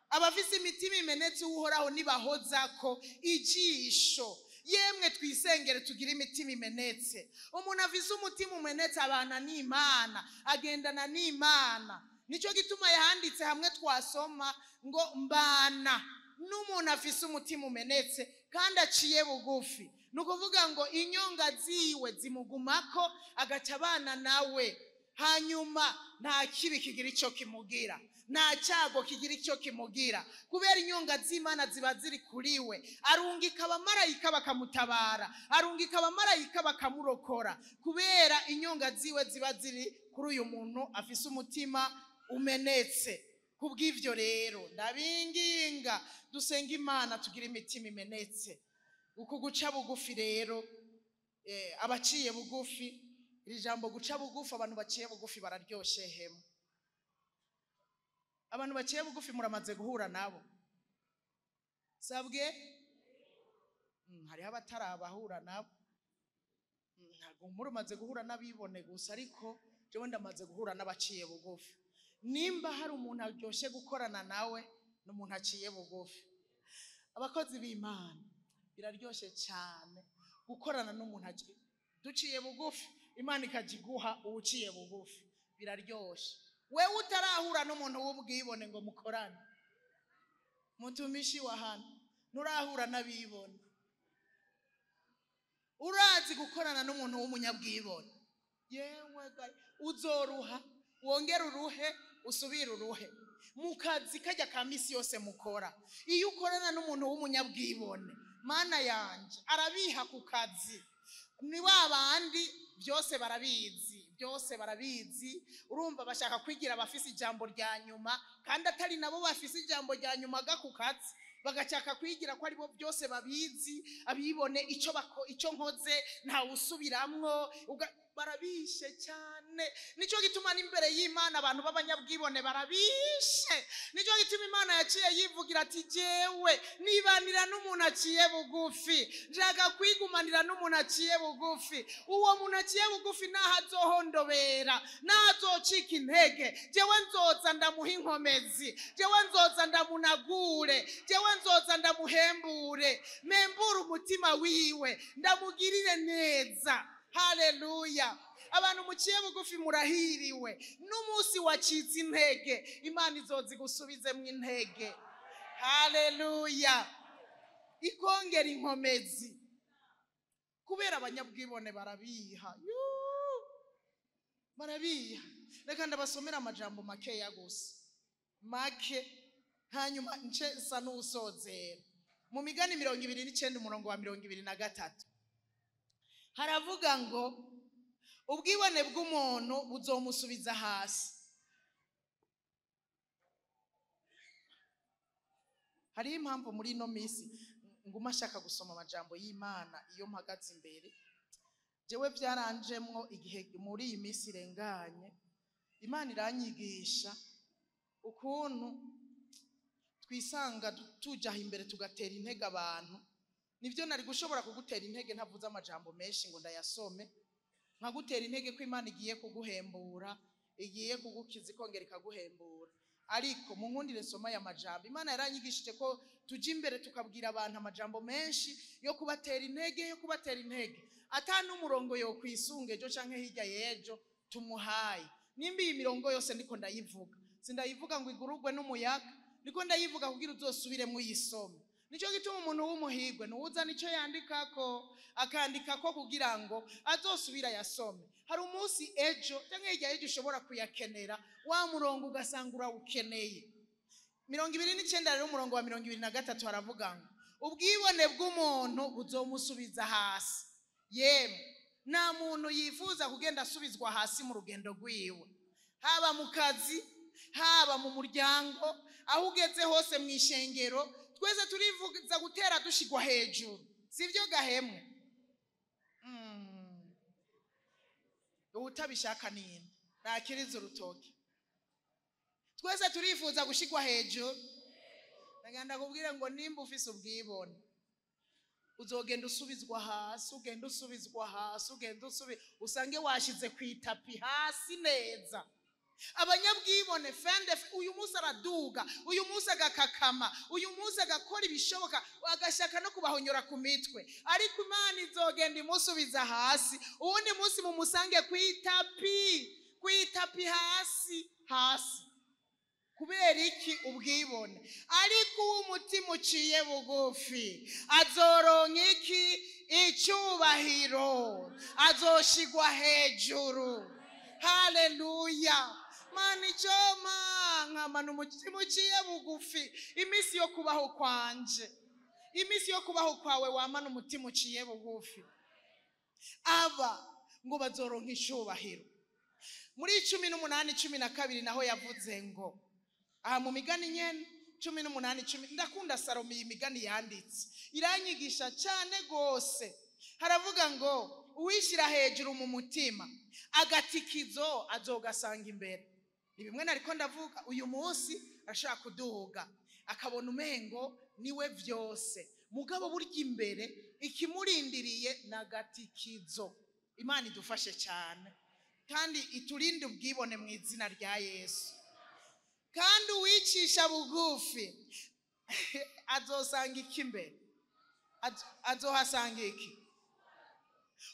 Abafise imitima imenetse Uhoraho nibahozako ijisho. Yemwe twisengere tugira imitima imenetse. Umuntu afise umutima umenetse abana n'Imana, agendana n'Imana. Nico gituma yahanditse hamwe twasoma ngo mbana n'umuntu afise umutima umenetse kandi aciye bugufi. Nukuvuga ngo inyonga ziwe zimugumako, agaca abana nawe, hanyuma nta kibi kigira ico kimugira, nta cyago kigira icyo kimugira, kubera inyonga z'Imana ziba ziri kuriwe. Arungika abamarayika bakamutabara, arungika abamarayika bakamurokora, kubera inyonga ziwe ziba ziri kuri uyu muntu afise umutima umenetse. Kubw'ivyo rero ndabinginga dusenga Imana tugira imitima imenetse. Uku guca bugufi rero, abaciye bugufi, iri jambo guca bugufi, abantu baciye bugufi bararyoshe hemu. Abantu baciye bugufi muramaze guhura nabo? Sabwe? Hariho abatarabahura nabo. Ntabwo muramaze guhura n'abibone gusa, ariko jewe ndamaze guhura n'abaciye bugufi. Nimba hari umuntu aryoshe gukorana nawe n'umuntu aciye bugufi. Abakozi b'Imana biraryoshe cyane gukorana n'umuntu duciye bugufi, Imana ikajiguha uciye bugufi. Biraryoshe. Wewe utarahura n'umuntu w'ubwibone ngo mukorane, mutumishi wa hano nurahura n'abibone, urazi gukorana n'umuntu w'umunyabwibone, yewe uzoruha, wongera uruhe, usubira uruhe mu kazi kajya ka misi yose mukora. Iyo ukorana n'umuntu w'umunyabwibone, Mana yanje arabiha ku kazi. Ni wabandi byose barabizi, byose barabizi, urumva bashaka kwigira abafise ijambo rya nyuma, kandi atari nabo bafise ijambo rya nyuma gakukatsi, bagashaka kwigira ko aribo byose babizi, abibone icyo nkoze nta usubiramwo, barabishe cyane. Nico gituma n'imbere y'Imana abantu b'abanyabwibone barabishe. Nico gituma Imana yaciye yivugira ati jewe nibanira n'umuntu aciye bugufi, njaga kwigumanira n'umuntu aciye bugufi. Uwo muntu aciye bugufi naho azohondobera, naho azocika intege, jewe nzoza ndamuha inkomezi, jewe nzoza ndamunagure, jewe nzoza ndamuhembure, membure umutima wiwe, ndamugirire neza. Haleluya. Abantu muciye bugufi murahiriwe. N'umunsi wacitse intege, Imana izozi gusubizemwo intege. Haleluya. Ikongera inkomezi. Kubera abanyabwibone barabiha. Barabiha. Reka ndabasomera amajambo makeya gusa. Make hanyuma nce sa n'usozera. Mu Migani 29 umurongo wa 23. Haravuga ngo ubwibone bw'umuntu buzomusubiza hasi. Hari impamvu muri ino minsi nguma shaka gusoma amajambo y'Imana iyo mpagaze imbere. Jewe byaranjemwo igihe muri iyi minsi irenganye, Imana iranyigisha ukuntu twisanga tujaha imbere tugatera intege abantu. Nivyo nari gushobora kugutera intege ntavuze amajambo menshi ngo ndayasome, nkagutera intege ko Imana igiye kuguhembura, igiye kugukiza ikongera ikaguhembura. Ariko mu nkundire soma ya majambo. Imana yaranyigishije ko tuje imbere tukabwira abantu amajambo menshi yo kubatera intege, atanu umurongo yo kwisunge ejo canke hirya yejo tumuhaye. Nimbi iyi mirongo yose ndiko ndayivuga, sindayivuga ngo igurugwe n'umuyaga, ndiko ndayivuga kugira uzosubire mu yisome. Nico gituma umuntu w'umuhigwe nuza nico yandikako, akandikako kugira ngo azosubira yasome. Hari umunsi ejo canke hirya yejo ushobora kuyakenera, wa murongo ugasanga urawukeneye. 29 rero umurongo wa 23 haravuga ngo ubwibone bw'umuntu buzomusubiza hasi. Yemwe nta muntu yifuza kugenda asubizwa hasi mu rugendo rwiwe, haba mu kazi, haba mu muryango, aho ugeze hose mu ishengero. Twese turivuza gutera dushigwa hejuru, sivyo gahemwe? Utabishaka nini nakiriza urutoki. Twese turifuza gushigwa hejuru. Naganda kubwira ngo nimba ufise ubwibone uzogenda usubizwa hasi, ugenda usubizwa hasi, usange washize kwitapi hasi neza. Abanyabwibone fende uyu munsi araduga, uyu munsi agakakama, uyu munsi agakora ibishoboka, agashaka no kubahonyora ku mitwe, ariko Imana izogenda imusubiza hasi. Uwundi munsi mumusange kwitapi hasi. Kubera iki? Ubwibone. Ariko umutima uciye bugufi azoronka iki? Icyubahiro, azoshigwa hejuru. Haleluya. Mani choma nkamana umutima uciye bugufi. Imisi yo kubaho kwanje, imisi yo kubaho kwawe wamana umutima uciye bugufi. Aba ngo bazoronka icyubahiro. Muri 18:12 naho yavuze ngo aha mu Migani nyene 18:10. Ndakunda Salomo iyi migani yanditse, iranyigisha cyane gose. Haravuga ngo uwishira hejuru mu mutima agatikizo azogasanga imbere. Ni bimwe nariko ndavuga, uyu munsi ashaka kuduga akabona umengo niwe vyose, mugabo burya imbere ikimurindiriye nagatikizo. Imana idufashe cyane kandi iturinde ubwibone mu izina rya Yesu. Kandi uwicisha bugufi azosanga iki imbere? Azohasanga iki?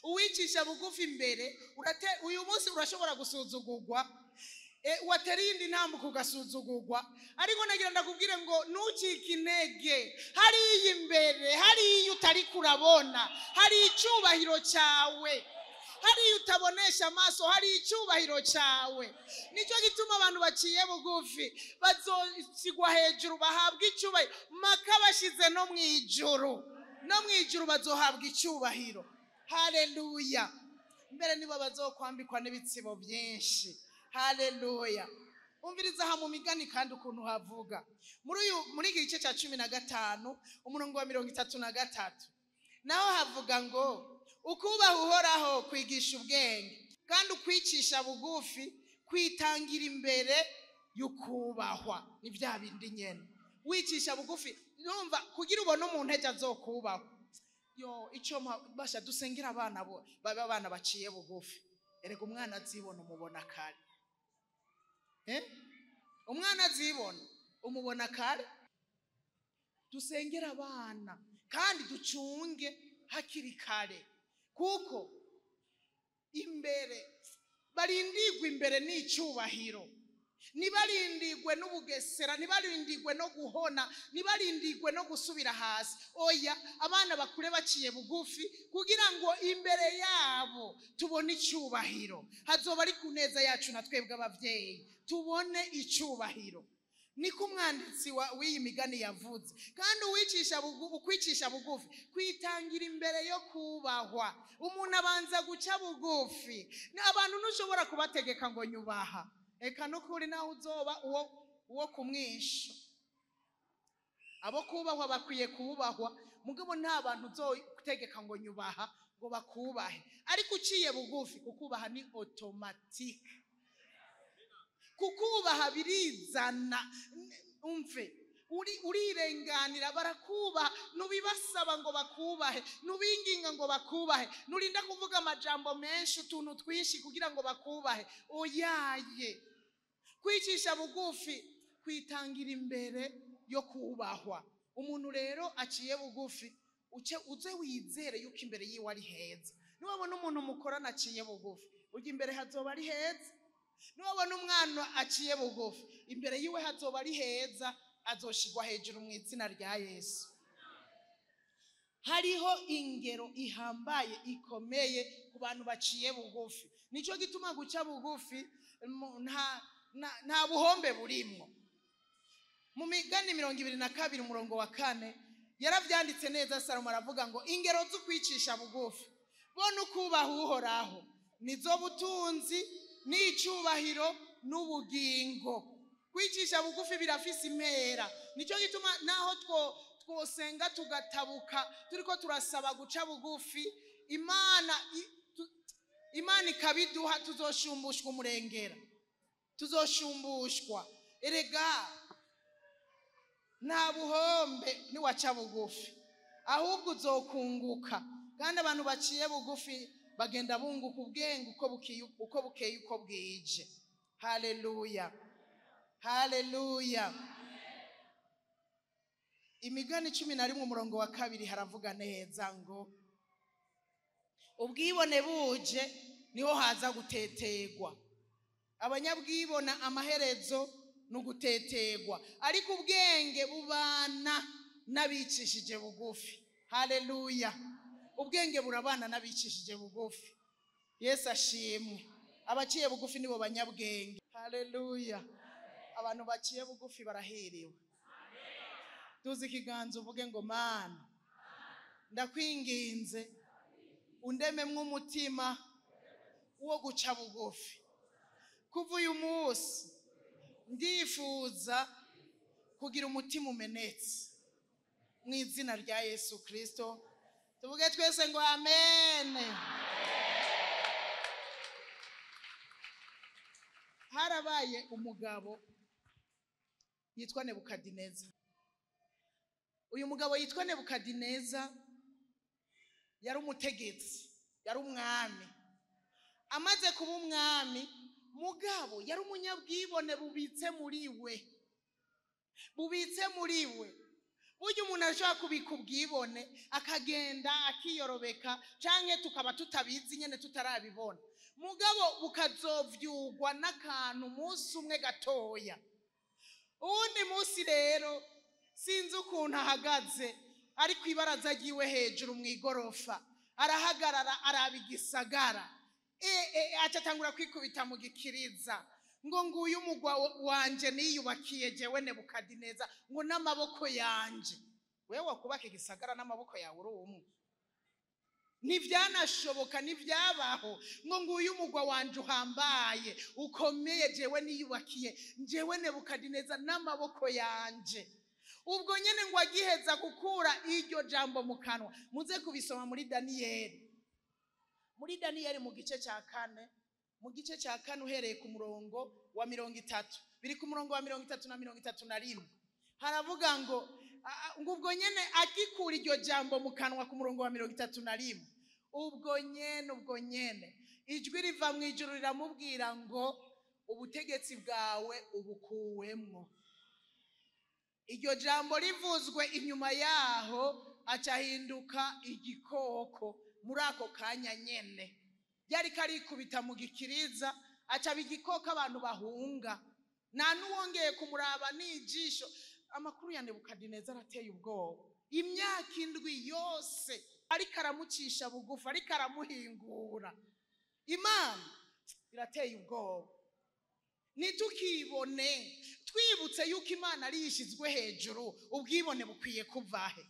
Uwicisha bugufi imbere uyu munsi urashobora gusuzugurwa, waterindi ntambuka ugasuzugurwa, ariko nagira ndakubwire ngo ntucike intege. Hari imbere, hari utari kurabona, hari icyubahiro cyawe. Hari utabonesha amaso, hari icyubahiro cyawe. Nicyo gituma abantu baciye bugufi bazosigwa hejuru, bahabwa icyubahiro, maka bashize no mwijuru bazohabwa icyubahiro. Haleluya. mbere nibo bazokwambikwa n'ibitsibo byinshi. Haleluya. Umviriza aha mu migani kandi ukuntu havuga muri iki gice cya 15 umurongo wa 33 naho havuga ngo ukubaha Uhoraho kwigisha ubwenge kandi ukwicisha bugufi kwitangira imbere y'ukubahwa. Ni bya bindi nyene wicisha bugufi numva kugira ubone umuntu ejo azokubahwa. Icyo basha dusengera abana bo baba abana baciye bugufi. Erega umwana azibona umubona kare. Umwana azibona umubona kare. Dusengera abana kandi ducunge hakiri kare kuko imbere barindigwa imbere n'icyubahiro. Nibarindigwe n'ubugesera, nibarindigwe no guhona, nibarindigwe no gusubira hasi. Oya, abana bakure baciye bugufi kugira ngo imbere yabo tubone icyubahiro. Hazoba ari kuneza yacu na twebwe abavyeyi tubone icyubahiro. Niko umwanditsi w'iyi migani yavuze. Kandi ukwicisha bugufi kwitangira imbere yo kubahwa. Umuntu abanza guca bugufi. Abantu ntushobora kubategeka ngo nyubaha. Eka nukuri naho uzoba uwo kumwisha. Abo kubahwa bakwiye kubahwa, mugabo nta bantu uzotegeka ngo nyubaha ngo bakubahe. Ariko uciye bugufi kukubaha ni automatic. Kukubaha birizana. Umve urirenganira barakubaha. Nubibasaba ngo bakubahe, nubinginga ngo bakubahe, nurinda kuvuga amajambo menshi utuntu twinshi kugira ngo bakubahe. Oyaye. Kwicisha bugufi kwitangira imbere yo kubahwa. Umuntu rero aciye bugufi uze wizere yuko imbere yiwe ari heza. Niwabona umuntu mukorana aciye bugufi ujya imbere hazoba ari heza. Niwabona umwana aciye bugufi imbere yiwe hazoba ari heza, azoshigwa hejuru mu izina rya Yesu. Hariho ingero ihambaye ikomeye ku bantu baciye bugufi. Nico gituma guca bugufi nta buhombe burimwo. Mu migani 22 umurongo wa 4 yaravyanditse neza. Salomo aravuga ngo ingero zo kwicisha bugufi bona ukubaha Uhoraho nizo butunzi n'icyubahiro n'ubugingo. Kwicisha bugufi birafise impera. Nico gituma naho twosenga tugatabuka turiko turasaba guca bugufi, Imana ikabiduha, tuzoshumbushwa umurengera, tuzoshumbushwa. Erega nta buhombe niwaca bugufi, ahubwo uzokunguka. Kandi abantu baciye bugufi bagenda bunguka ubwenge uko bukeye uko bwije. Haleluya, haleluya. Imigani 11 umurongo wa 2 haravuga neza ngo ubwibone buje niho haza gutetegwa. Abanyabwibona amaherezo nugutetegwa, ariko ubwenge bubana n'abicishije bugufi. Haleluya. Ubwenge burabana n'abicishije bugufi. Yesu ashimwe. Abaciye bugufi nibo banyabwenge. Haleluya. Abantu baciye bugufi barahiriwe. Tuzi ikiganza uvuge ngo Mana ndakwinginze undememwe umutima wo guca bugufi. Kuva uyu munsi ndifuza kugira umutima umenetse mu izina rya Yesu Kristo. Tuvuge twese ngo amen. Harabaye umugabo yitwa Nebukadineza. Uyu mugabo yitwa Nebukadineza yari umutegetsi, yari umwami. Amaze kuba umwami, mugabo yari umunyabwibone bubitse muri we. Burya umuntu ashobora kubika ubwibone akagenda akiyorobeka, canke tukaba tutabizi nyene tutarabibona. Mugabo bukazovyugwa n'akantu umunsi umwe gatoya. Uwundi munsi rero sinzi ukuntu ahagaze, ari kwibaraza giwe hejuru mu igorofa, arahagarara araba igisagara. Acatangura kwikubita mu gikiriza ngo nguyu umugwa wanje niyubakiye jewe Nebukadineza, ngo n'amaboko yanje. Wewe wakubaka igisagara n'amaboko yawe uri umwe? ntibyanashoboka ntibyabaho ngo nguyu umugwa wanje uhambaye ukomeye jewe niyubakiye jewe Nebukadineza n'amaboko yanje. Ubwo nyene ngo agiheza gukura iryo jambo mu kanwa, muze kubisoma muri Daniyeli mu gice cya 4, mu gice cya 4 uhereye ku murongo wa 30, biri ku murongo wa 30 na 31. Haravuga ngo ubwo nyene agikura iryo jambo mu kanwa ku murongo wa 31, ubwo nyene ijwi riva mu ijuru riramubwira ngo ubutegetsi bwawe ubukuwemwo. Iryo jambo rivuzwe inyuma yaho acahinduka igikoko. Muri ako kanya nyene yari karikubita mu gikiriza, acaba igikoko abantu bahunga, nta nuwongeye kumuraba n'ijisho. Amakuru ya Nebukadineza arateye ubwoba. Imyaka 7 yose ariko aramucisha bugufi, ariko aramuhingura. Imana irateye ubwoba. Nitukibone twibutse yuko Imana ari yishizwe hejuru, ubwibone bukwiye kuvahe.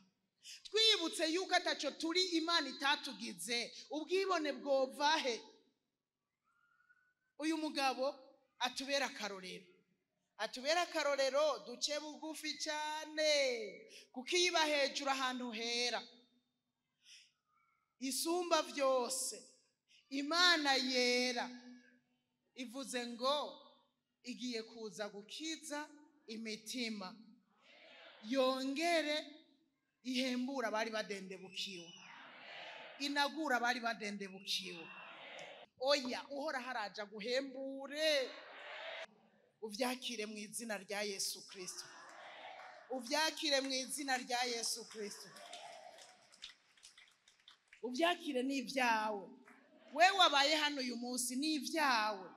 Twibutse yuko ataco turi Imana itatugize, ubwibone bwovahe. Uyu mugabo atubera akarorero, duce bugufi cyane kuko iba hejuru ahantu hera. Isumba byose Imana yera ivuze ngo igiye kuza gukiza imitima, yongere ihembura abari badendebukiwe, inagura abari badendebukiwe. Oya, uhora haraja guhembure. Uvyakire mu izina rya Yesu Kristo. Uvyakire mu izina rya Yesu Kristo. Uvyakire n'ivyawe. Wewe wabaye hano uyu munsi n'ivyawe.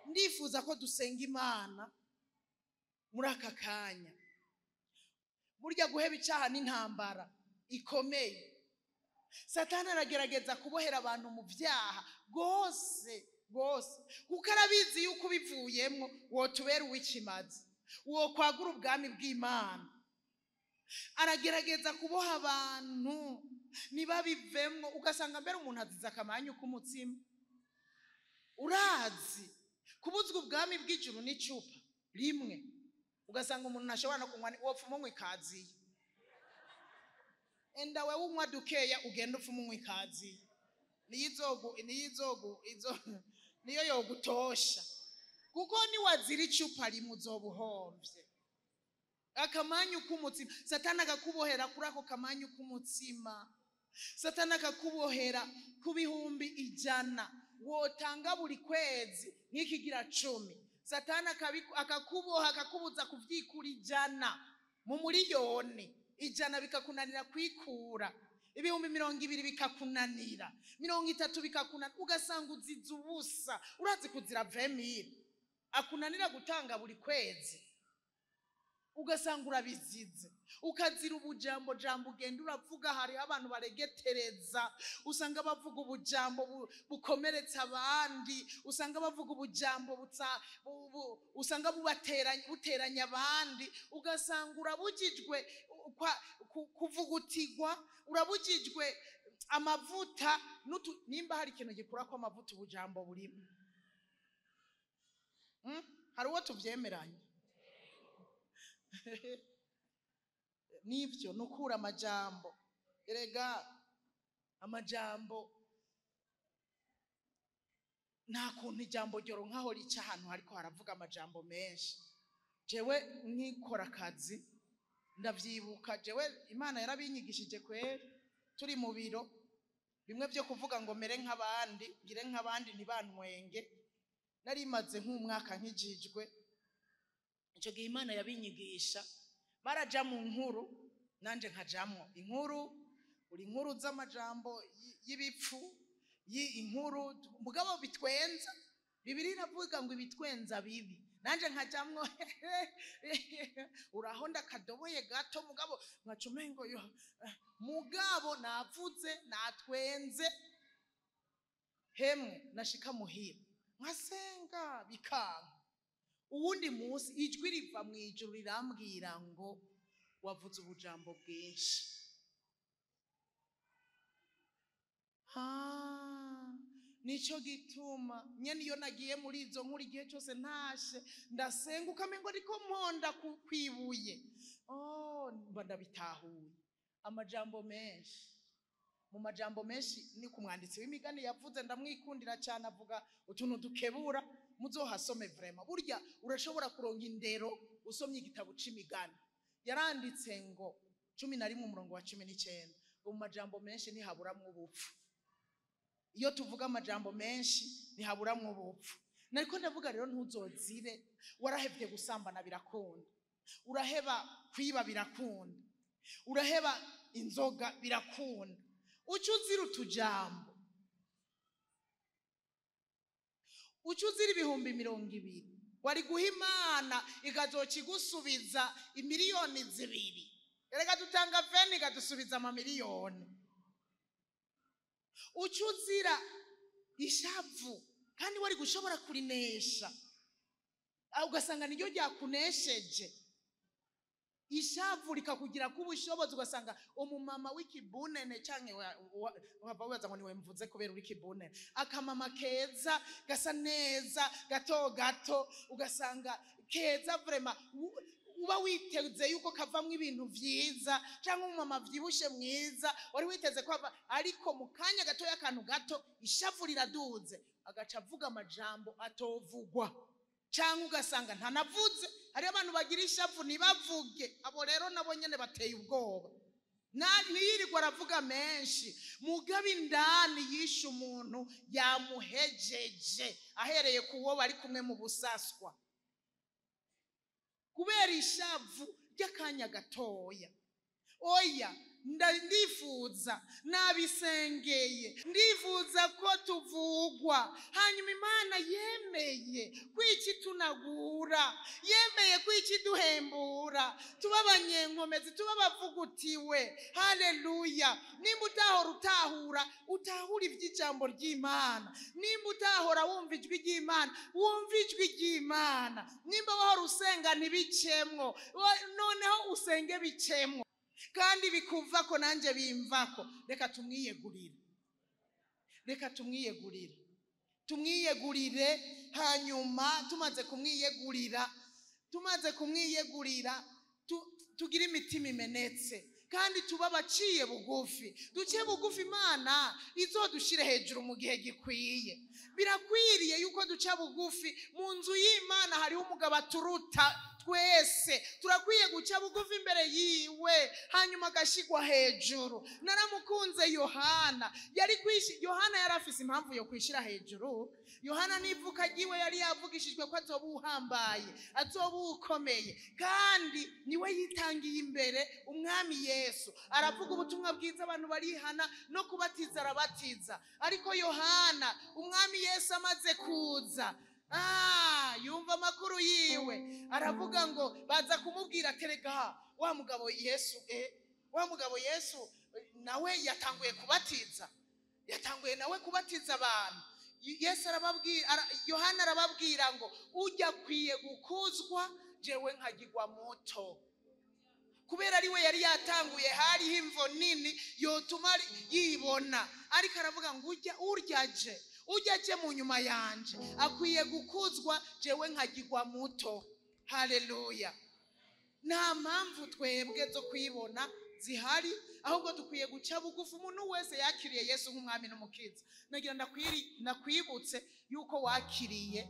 Ndifuza ko dusenga Imana muri aka kanya. Burya guheba icaha n'intambara ikomeye. Satani aragerageza kubohera abantu mu vyaha gose kuko arabizi yuko ubivuyemwo wotubera uw'ikimazi, uwo kwagura ubwami bw'Imana. Aragerageza kuboha abantu nibabivemwo, ugasanga mbere umuntu aziza akamanyu k'umutsima. Urazi kubuzwa ubwami bw'ijuru n'icupa rimwe, ugasanga umuntu ntashobora no kunywa, wopfuma unywa ikaziye. Enda wewe unywa dukeya ugenda upfuma unywa ikaziye, niyo yogutosha, kuko niwazira icupa rimwe uzoba uhombye. Akamanyu k'umutsima, Satani akakubohera kuri ako kamanyu k'umutsima. Satani akakubohera ku bihumbi 100 wotanga buri kwezi nk'ikigira 10. Satani akakuboha akakubuza kuvyikura 100 mu miliyoni 100 bikakunanira kwikura, ibihumbi 200 bikakunanira, 30 bikakunanira, ugasanga uziza ubusa. Urazi kuzira 20,000 akunanira gutanga buri kwezi, ugasanga urabizize. Ukazira ubujambo ugenda uravuga. Hari abantu baregetereza, usanga bavuga ubujambo bukomeretsa abandi, usanga bavuga ubujambo usanga buteranya abandi, ugasanga urabujijwe kuvugutigwa, urabujijwe amavuta. Nimba hari ikintu gikura ko amavuta ubujambo burimo, hari uwo tuvyemeranye. Nivyo nukura amajambo. Erega amajambo nta kuntu ijambo ryoro nkaho rica ahantu hariko haravuga amajambo menshi. Jewe nkikora akazi ndavyibuka, jewe Imana yarabinyigishije kweri. Turi mu biro bimwe byo kuvuga ngo mere nk'abandi, ngire nk'abandi ntibantwenge. Nari maze nk'umwaka nkijijwe. Ico gihe Imana yabinyigisha, baraja mu nkuru nanje nkajamwo inkuru, uri inkuru z'amajambo y'ibipfu, inkuru mugabo bitwenza. Bibiri iravuga ngo ibitwenza bibi, nanje nkajamwo urahonda kadoboye gato mugabo nkacumengo yo mugabo navuze natwenze. Hemwe nashika muhira nkasenga bikanga. Uwundi munsi ijwi riva mu ijuru rirambwira ngo wavuze ubujambo bwinshi. nico gituma nyene iyo nagiye muri izo nkuru igihe cyose ntashe ndasenga ukamengo ariko mponda kwibuye mba ndabitahuye. Amajambo menshi, mu majambo menshi ni ku mwanditsi w'imigani yavuze, ndamwikundira cyane, avuga utuntu dukebura muzohasome vraiment. Burya urashobora kuronka indero usomye igitabo c'imigani. Yaranditse ngo 11:19 mu majambo menshi ntihaburamwo ubupfu. Iyo tuvuga amajambo menshi ntihaburamwo ubupfu. Nariko ndavuga rero ntuzozire warahevye gusambana birakunda, uraheba kwiba birakunda, uraheba inzoga birakunda, ucuzira utujambo, ucuzira 200,000 wari guha Imana igazoca igusubiza 2,000,000. Erega dutanga 20 igadusubiza amamiliyoni. Ucuzira ishavu kandi wari gushobora kurinesha, ugasanga niryo ryakunesheje. Ishavu likakugira kubushobozi, ugasanga umumama w'ikibunene canke wava wibaza ngo niwe mvuze kubera uri kibunene, akamama keza gasa neza gato gato, ugasanga keza vraiment uba witeze yuko kavamwo ibintu vyiza, cyangwa umumama vyibushe mwiza wari witeze ko ariko mu kanya gato y'akantu gato ishavu riraduze, agaca avuga amajambo atovugwa, cyangwa ugasanga ntanavuze. Hari abantu bagira ishavu ntibavuge, abo rero nabo nyene bateye ubwoba. Niyirirwa aravuga menshi, mugabe indani yishe umuntu yamuhejeje ahereye kuwo bari kumwe mu busaswa, kubera ishavu ry'akanya gatoya. Oya, ndifuza nabisengeye, ndifuza ko tuvugwa, hanyuma Imana yemeye kwiki tunagura, yemeye kwiki duhembura, tuba abanyenkomezi, tuba abavugutiwe. Haleluya. Nimba utahora utahura ivy'ijambo ry'Imana, nimba utahora wumva ijwi ry'Imana, wumva ijwi ry'Imana. Nimba wahora usenga ntibicemwo, noneho usenge bicemwo kandi bikuvako nanje bimvako. Reka tumwiyegurire, reka tumwiyegurire, tumwiyegurire. Hanyuma tumaze kumwiyegurira tugira imitima imenetse kandi tuba baciye bugufi. Duciye bugufi, Imana izodushire hejuru mu gihe gikwiye. Birakwiriye yuko duca bugufi. Mu nzu y'Imana hariho umugabo aturuta twese, turakwiye guca bugufi imbere yiwe, hanyuma agashigwa hejuru. Naramukunze Yohana, Yohana yari afise impamvu yo kwishira hejuru. Yohana n'ivuka ryiwe yari yavugishijwe ko azoba uhambaye, azoba ukomeye, kandi niwe yitangiye imbere umwami Yesu. Aravuga ubutumwa bwiza, abantu barihana, no kubatiza arabatiza. Ariko Yohana umwami Yesu amaze kuza, yumva amakuru yiwe, aravuga ngo baza kumubwira terega wa mugabo Yesu nawe yatanguye kubatiza abantu. Yesu arababwira, Yohana arababwira ngo ujya kwiye gukuzwa, jewe nkagirwa muto. Kubera ariwe yari yatanguye, hariho imvo nini yotuma yibona, ariko aravuga ngo ujyaje mu nyuma yanje akwiye gukuzwa, jewe nkagirwa muto. Haleluya. Nta mpamvu twebwe zo kwibona zihari, ahubwo dukwiye guca bugufi. Umuntu wese yakiriye Yesu nk'umwami n'umukiza, nagira nakwibutse yuko wakiriye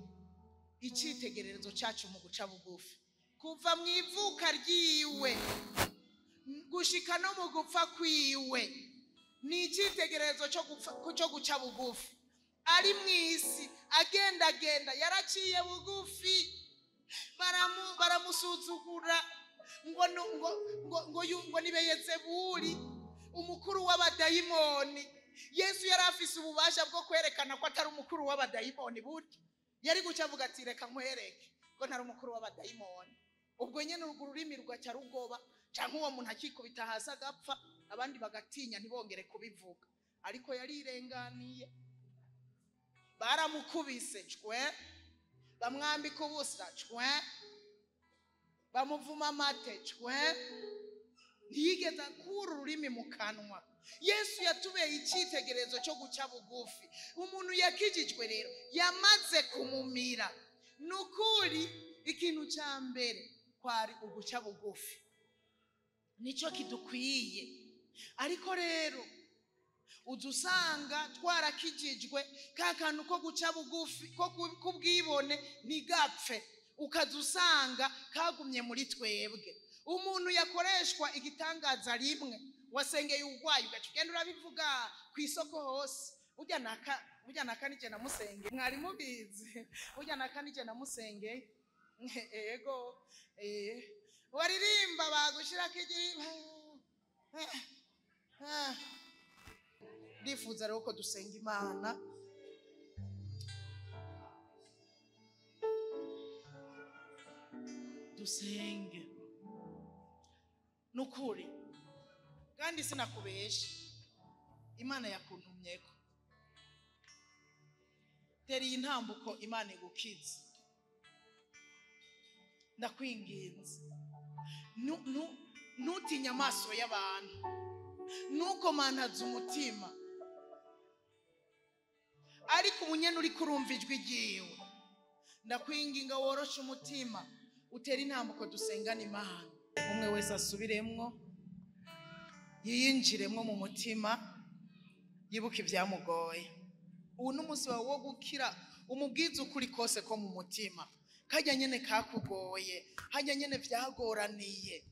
icitegererezo cyacu mu guca bugufi. Kuva mu ivuka ryiwe gushika no mu gupfa kwiwe ni icitegererezo cyo guca bugufi. Ari mwisi agenda yaraciye bugufi, baramusuzugura ngo ni Beyezebuli, umukuru w'abadayimoni. Yesu yari afise ububasha bwo kwerekana ko atari umukuru w'abadayimoni. Burya yari guca avuga ati reka nkwereke ko ntari umukuru w'abadayimoni. Ubwo nyene ururimi rugaca rugoba, canke uwo muntu akikubita hasi agapfa, abandi bagatinya ntibongere kubivuga. Ariko yarirenganiye. Baramukubise cwe, bamwambika ubusa cwe, bamuvuma amate cwe, ntiyigeze akura ururimi mu kanwa. Yesu yatubeye icyitegererezo cyo guca bugufi. Umuntu yakijijwe rero yamaze kumumira. Nukuri ikintu cya mbere kwari uguca bugufi, nicyo kidukwiye. Ariko rero udusanga twarakijijwe ka kantu ko guca bugufi ko kubwibone ntigapfe, ukadusanga kagumye muri twebwe. Umuntu yakoreshwa igitangaza rimwe, wasengeye urwaye ugaca ugenda urabivuga ku isoko hose, burya naka nije namusengeye. Mwari mubizi burya naka nije namusengeye. Ego waririmba bagushirako igiriba. Ndifuza rero ko dusenga Imana. Dusenge nukuri kandi sinakubesha, Imana yakuntumyeko. Teri intambuko Imana igukiza, ndakwinginze nutinya amaso y'abantu, nukomantaza umutima, ariko umunyene uri kurumva ijwi ryiwe. Ndakwinginga woroshe umutima, utera intambuko dusengana Imana. Umwe wese asubiremwo, yiyinjiremwo mu mutima, yibuka ibyamugoye. Ubu n'umunsi wawe wo gukira, umubwiza ukuri kose ko mu mutima, kajya nyene kakugoye, hajya nyene vyagoraniye.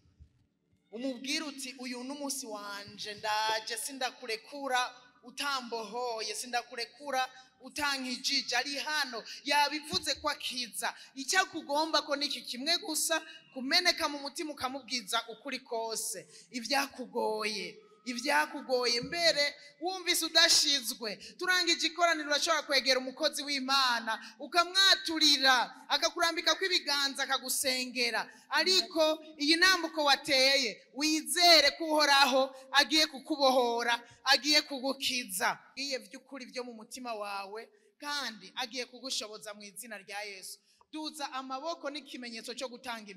Umubwira uti uyu n'umunsi wanje, ndaje sindakurekura utambohoye, sindakurekura utankijije. Ari hano yabivuze ko akiza. Icyakugomba ko niki kimwe gusa, kumeneka mu mutima ukamubwiza ukuri kose ibyakugoye mbere wumvise udashizwe. Turangije ikoraniro urashobora kwegera umukozi w'Imana ukamwaturira, akakurambika kw'ibiganza akagusengera. Ariko iyi ntambuko wateye, wizere ko Uhoraho agiye kukubohora, agiye kugukiza. Iye vy'ukuri byo mu mutima wawe, kandi agiye kugushoboza mu izina rya Yesu. Duza amaboko n'ikimenyetso cyo gutanga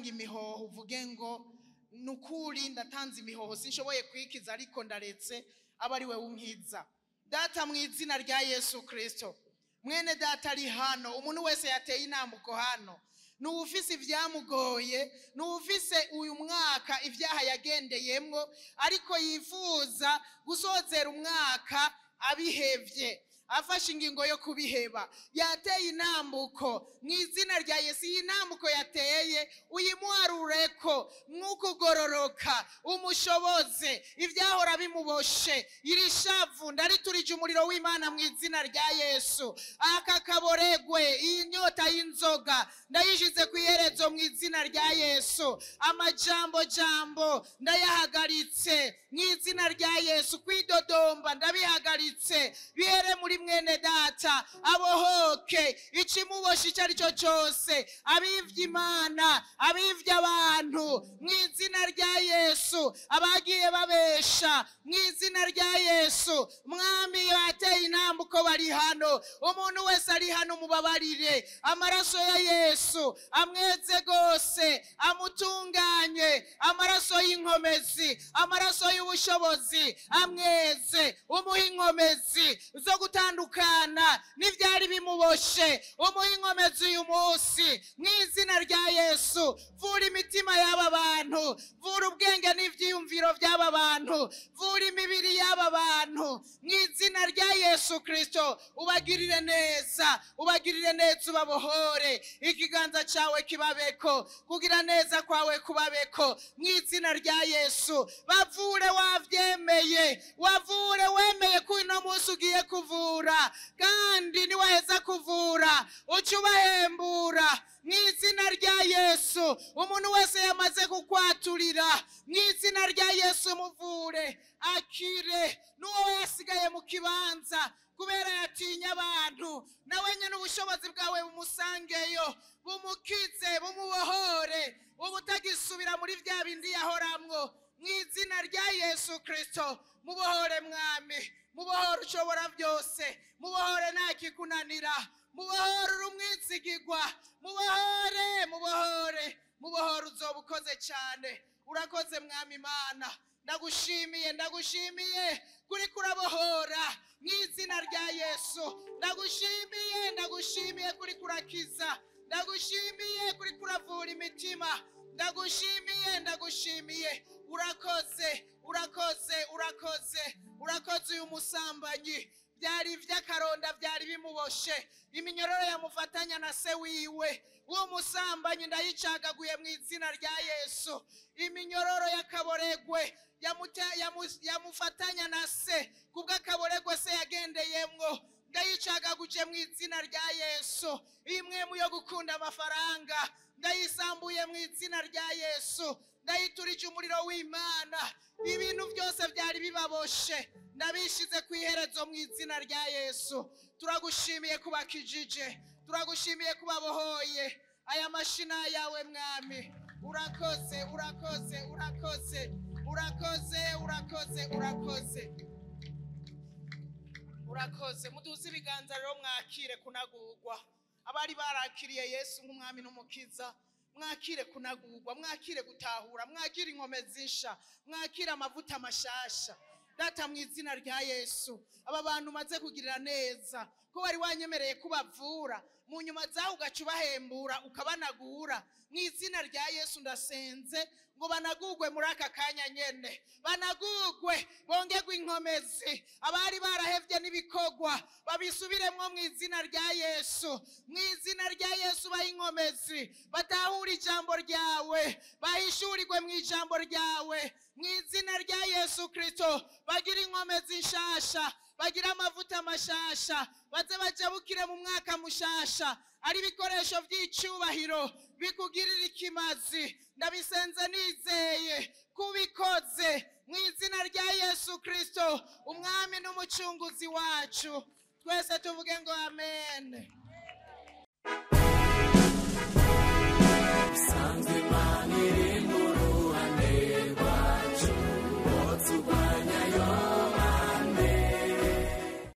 imihoho, uvuge ngo nukuri ndatanze imihoho, sinshoboye kwikiza ariko ndaretse aba ari we unkiza. Data, mu izina rya Yesu Kristo, mwene data ari hano, umuntu wese yateye intambuko hano, n'ufise ibyamugoye, n'ufise uyu mwaka ibyaha yagendeyemwo, ariko yifuza gusozera umwaka abihevye, afashe ingingo yo kubiheba, yateye intambuko mu izina rya Yesu. Iyi ntambuko yateye uyimuharureko mw'ukugororoka, umushoboze ibyahora bimuboshe. Iri shavu ndariturije umuriro w'Imana mu izina rya Yesu. Aka kaboregwe, iyi nyota y'inzoga ndayishize ku iherezo mu izina rya Yesu. Amajambo ndayahagaritse mu izina rya Yesu. Kwidodomba ndabihagaritse, bihere muri mwene data, abohoke ikimubosha icyo ari cyo cyose, abivye Imana, abivye abantu, mu izina rya Yesu. Abagiye babesha, mu izina rya Yesu. Mwami yateye intambuko bari hano, umuntu wese ari hano mubabarire. Amaraso ya Yesu amweze gose, amutunganye. Amaraso y'inkomezi, amaraso y'ubushobozi amweze, umuha inkomezi zo gutandukana n'ivyari bimuboshe. Umuha inkomezi uyu munsi mu izina rya Yesu. Vura imitima y'aba bantu, vura ubwenge n'ivyiyumviro by'aba bantu, vura imibiri y'aba bantu mu izina rya Yesu Kristo. Ubagirire neza, ubabohore. Ikiganza cyawe kibabeko, kugira neza kwawe kubabeko mu izina rya Yesu. Bavure wavyemeye, wavure wemeye ko uno munsi ugiye kuvura, kandi niwaheza kuvura uca ubahembura mu izina rya Yesu. Umuntu wese yamaze kukwaturira, mu izina rya Yesu muvure, akire. N'uwo yasigaye mu kibanza kubera yatinya abantu, nawe nyene ubushobozi bwawe bumusangeyo, bumukize, bumubohore, ubutagisubira muri vya bindi yahoramwo mu izina rya Yesu Kristo. Mubohore Mwami, mubohore ushobora byose, mubohore nta kikunanira, mubohore urumwizigirwa, mubohore uzoba ukoze cyane. Urakoze Mwami Imana, ndagushimiye kuri kurabohora mu izina rya Yesu. Ndagushimiye kuri kurakiza, ndagushimiye kuri kuravura imitima, ndagushimiye. Urakoze uyu musambanyi, byari ivy'akaronda byari bimuboshe, iminyororo yamufatanya na se wiwe. Uwo musambanyi ndayicagaguye mu izina rya Yesu. Iminyororo y'akaboregwe yamufatanya na se kubw'akaboregwe se yagendeyemwo, ndayicagaguje mu izina rya Yesu. Imwe mu yo gukunda amafaranga ndayisambuye mu izina rya Yesu. Ndayiturije umuriro w'Imana. Ibintu byose byari bibaboshe ndabishize ku iherezo mu izina rya Yesu. Turagushimiye kubakijije, turagushimiye kubabohoye. Aya mashina yawe mwami, urakoze. Muduze ibiganza rero mwakire kunagurwa. Abari barakiriye Yesu nk'umwami n'umukiza, mwakire kunagurwa, mwakire gutahura, mwakire inkomezi nsha, mwakire amavuta mashasha. Data mu izina rya Yesu, aba bantu maze kugirira neza ko wari wanyemereye kubavura, mu nyuma zaho ugaca ubahembura ukabanagura. Mu izina rya Yesu ndasenze ngo banagurwe muri aka kanya nyene, banagurwe bongerwe inkomezi. Abari barahevye n'ibikogwa babisubiremwo mu izina rya Yesu. Mu izina rya Yesu baha inkomezi, batahura ijambo ryawe, bahishurirwe mu ijambo ryawe. Mu izina rya Yesu Kristo bagira inkomezi nshasha, bagira amavuta mashasha, baze bajabukire mu mwaka mushasha ari ibikoresho by'icubahiro bikugirira ikimazi. Ndabisenze nizeye kubikoze mu izina rya Yesu Kristo, umwami n'umucunguzi wacu. Twese tuvuge ngo amen.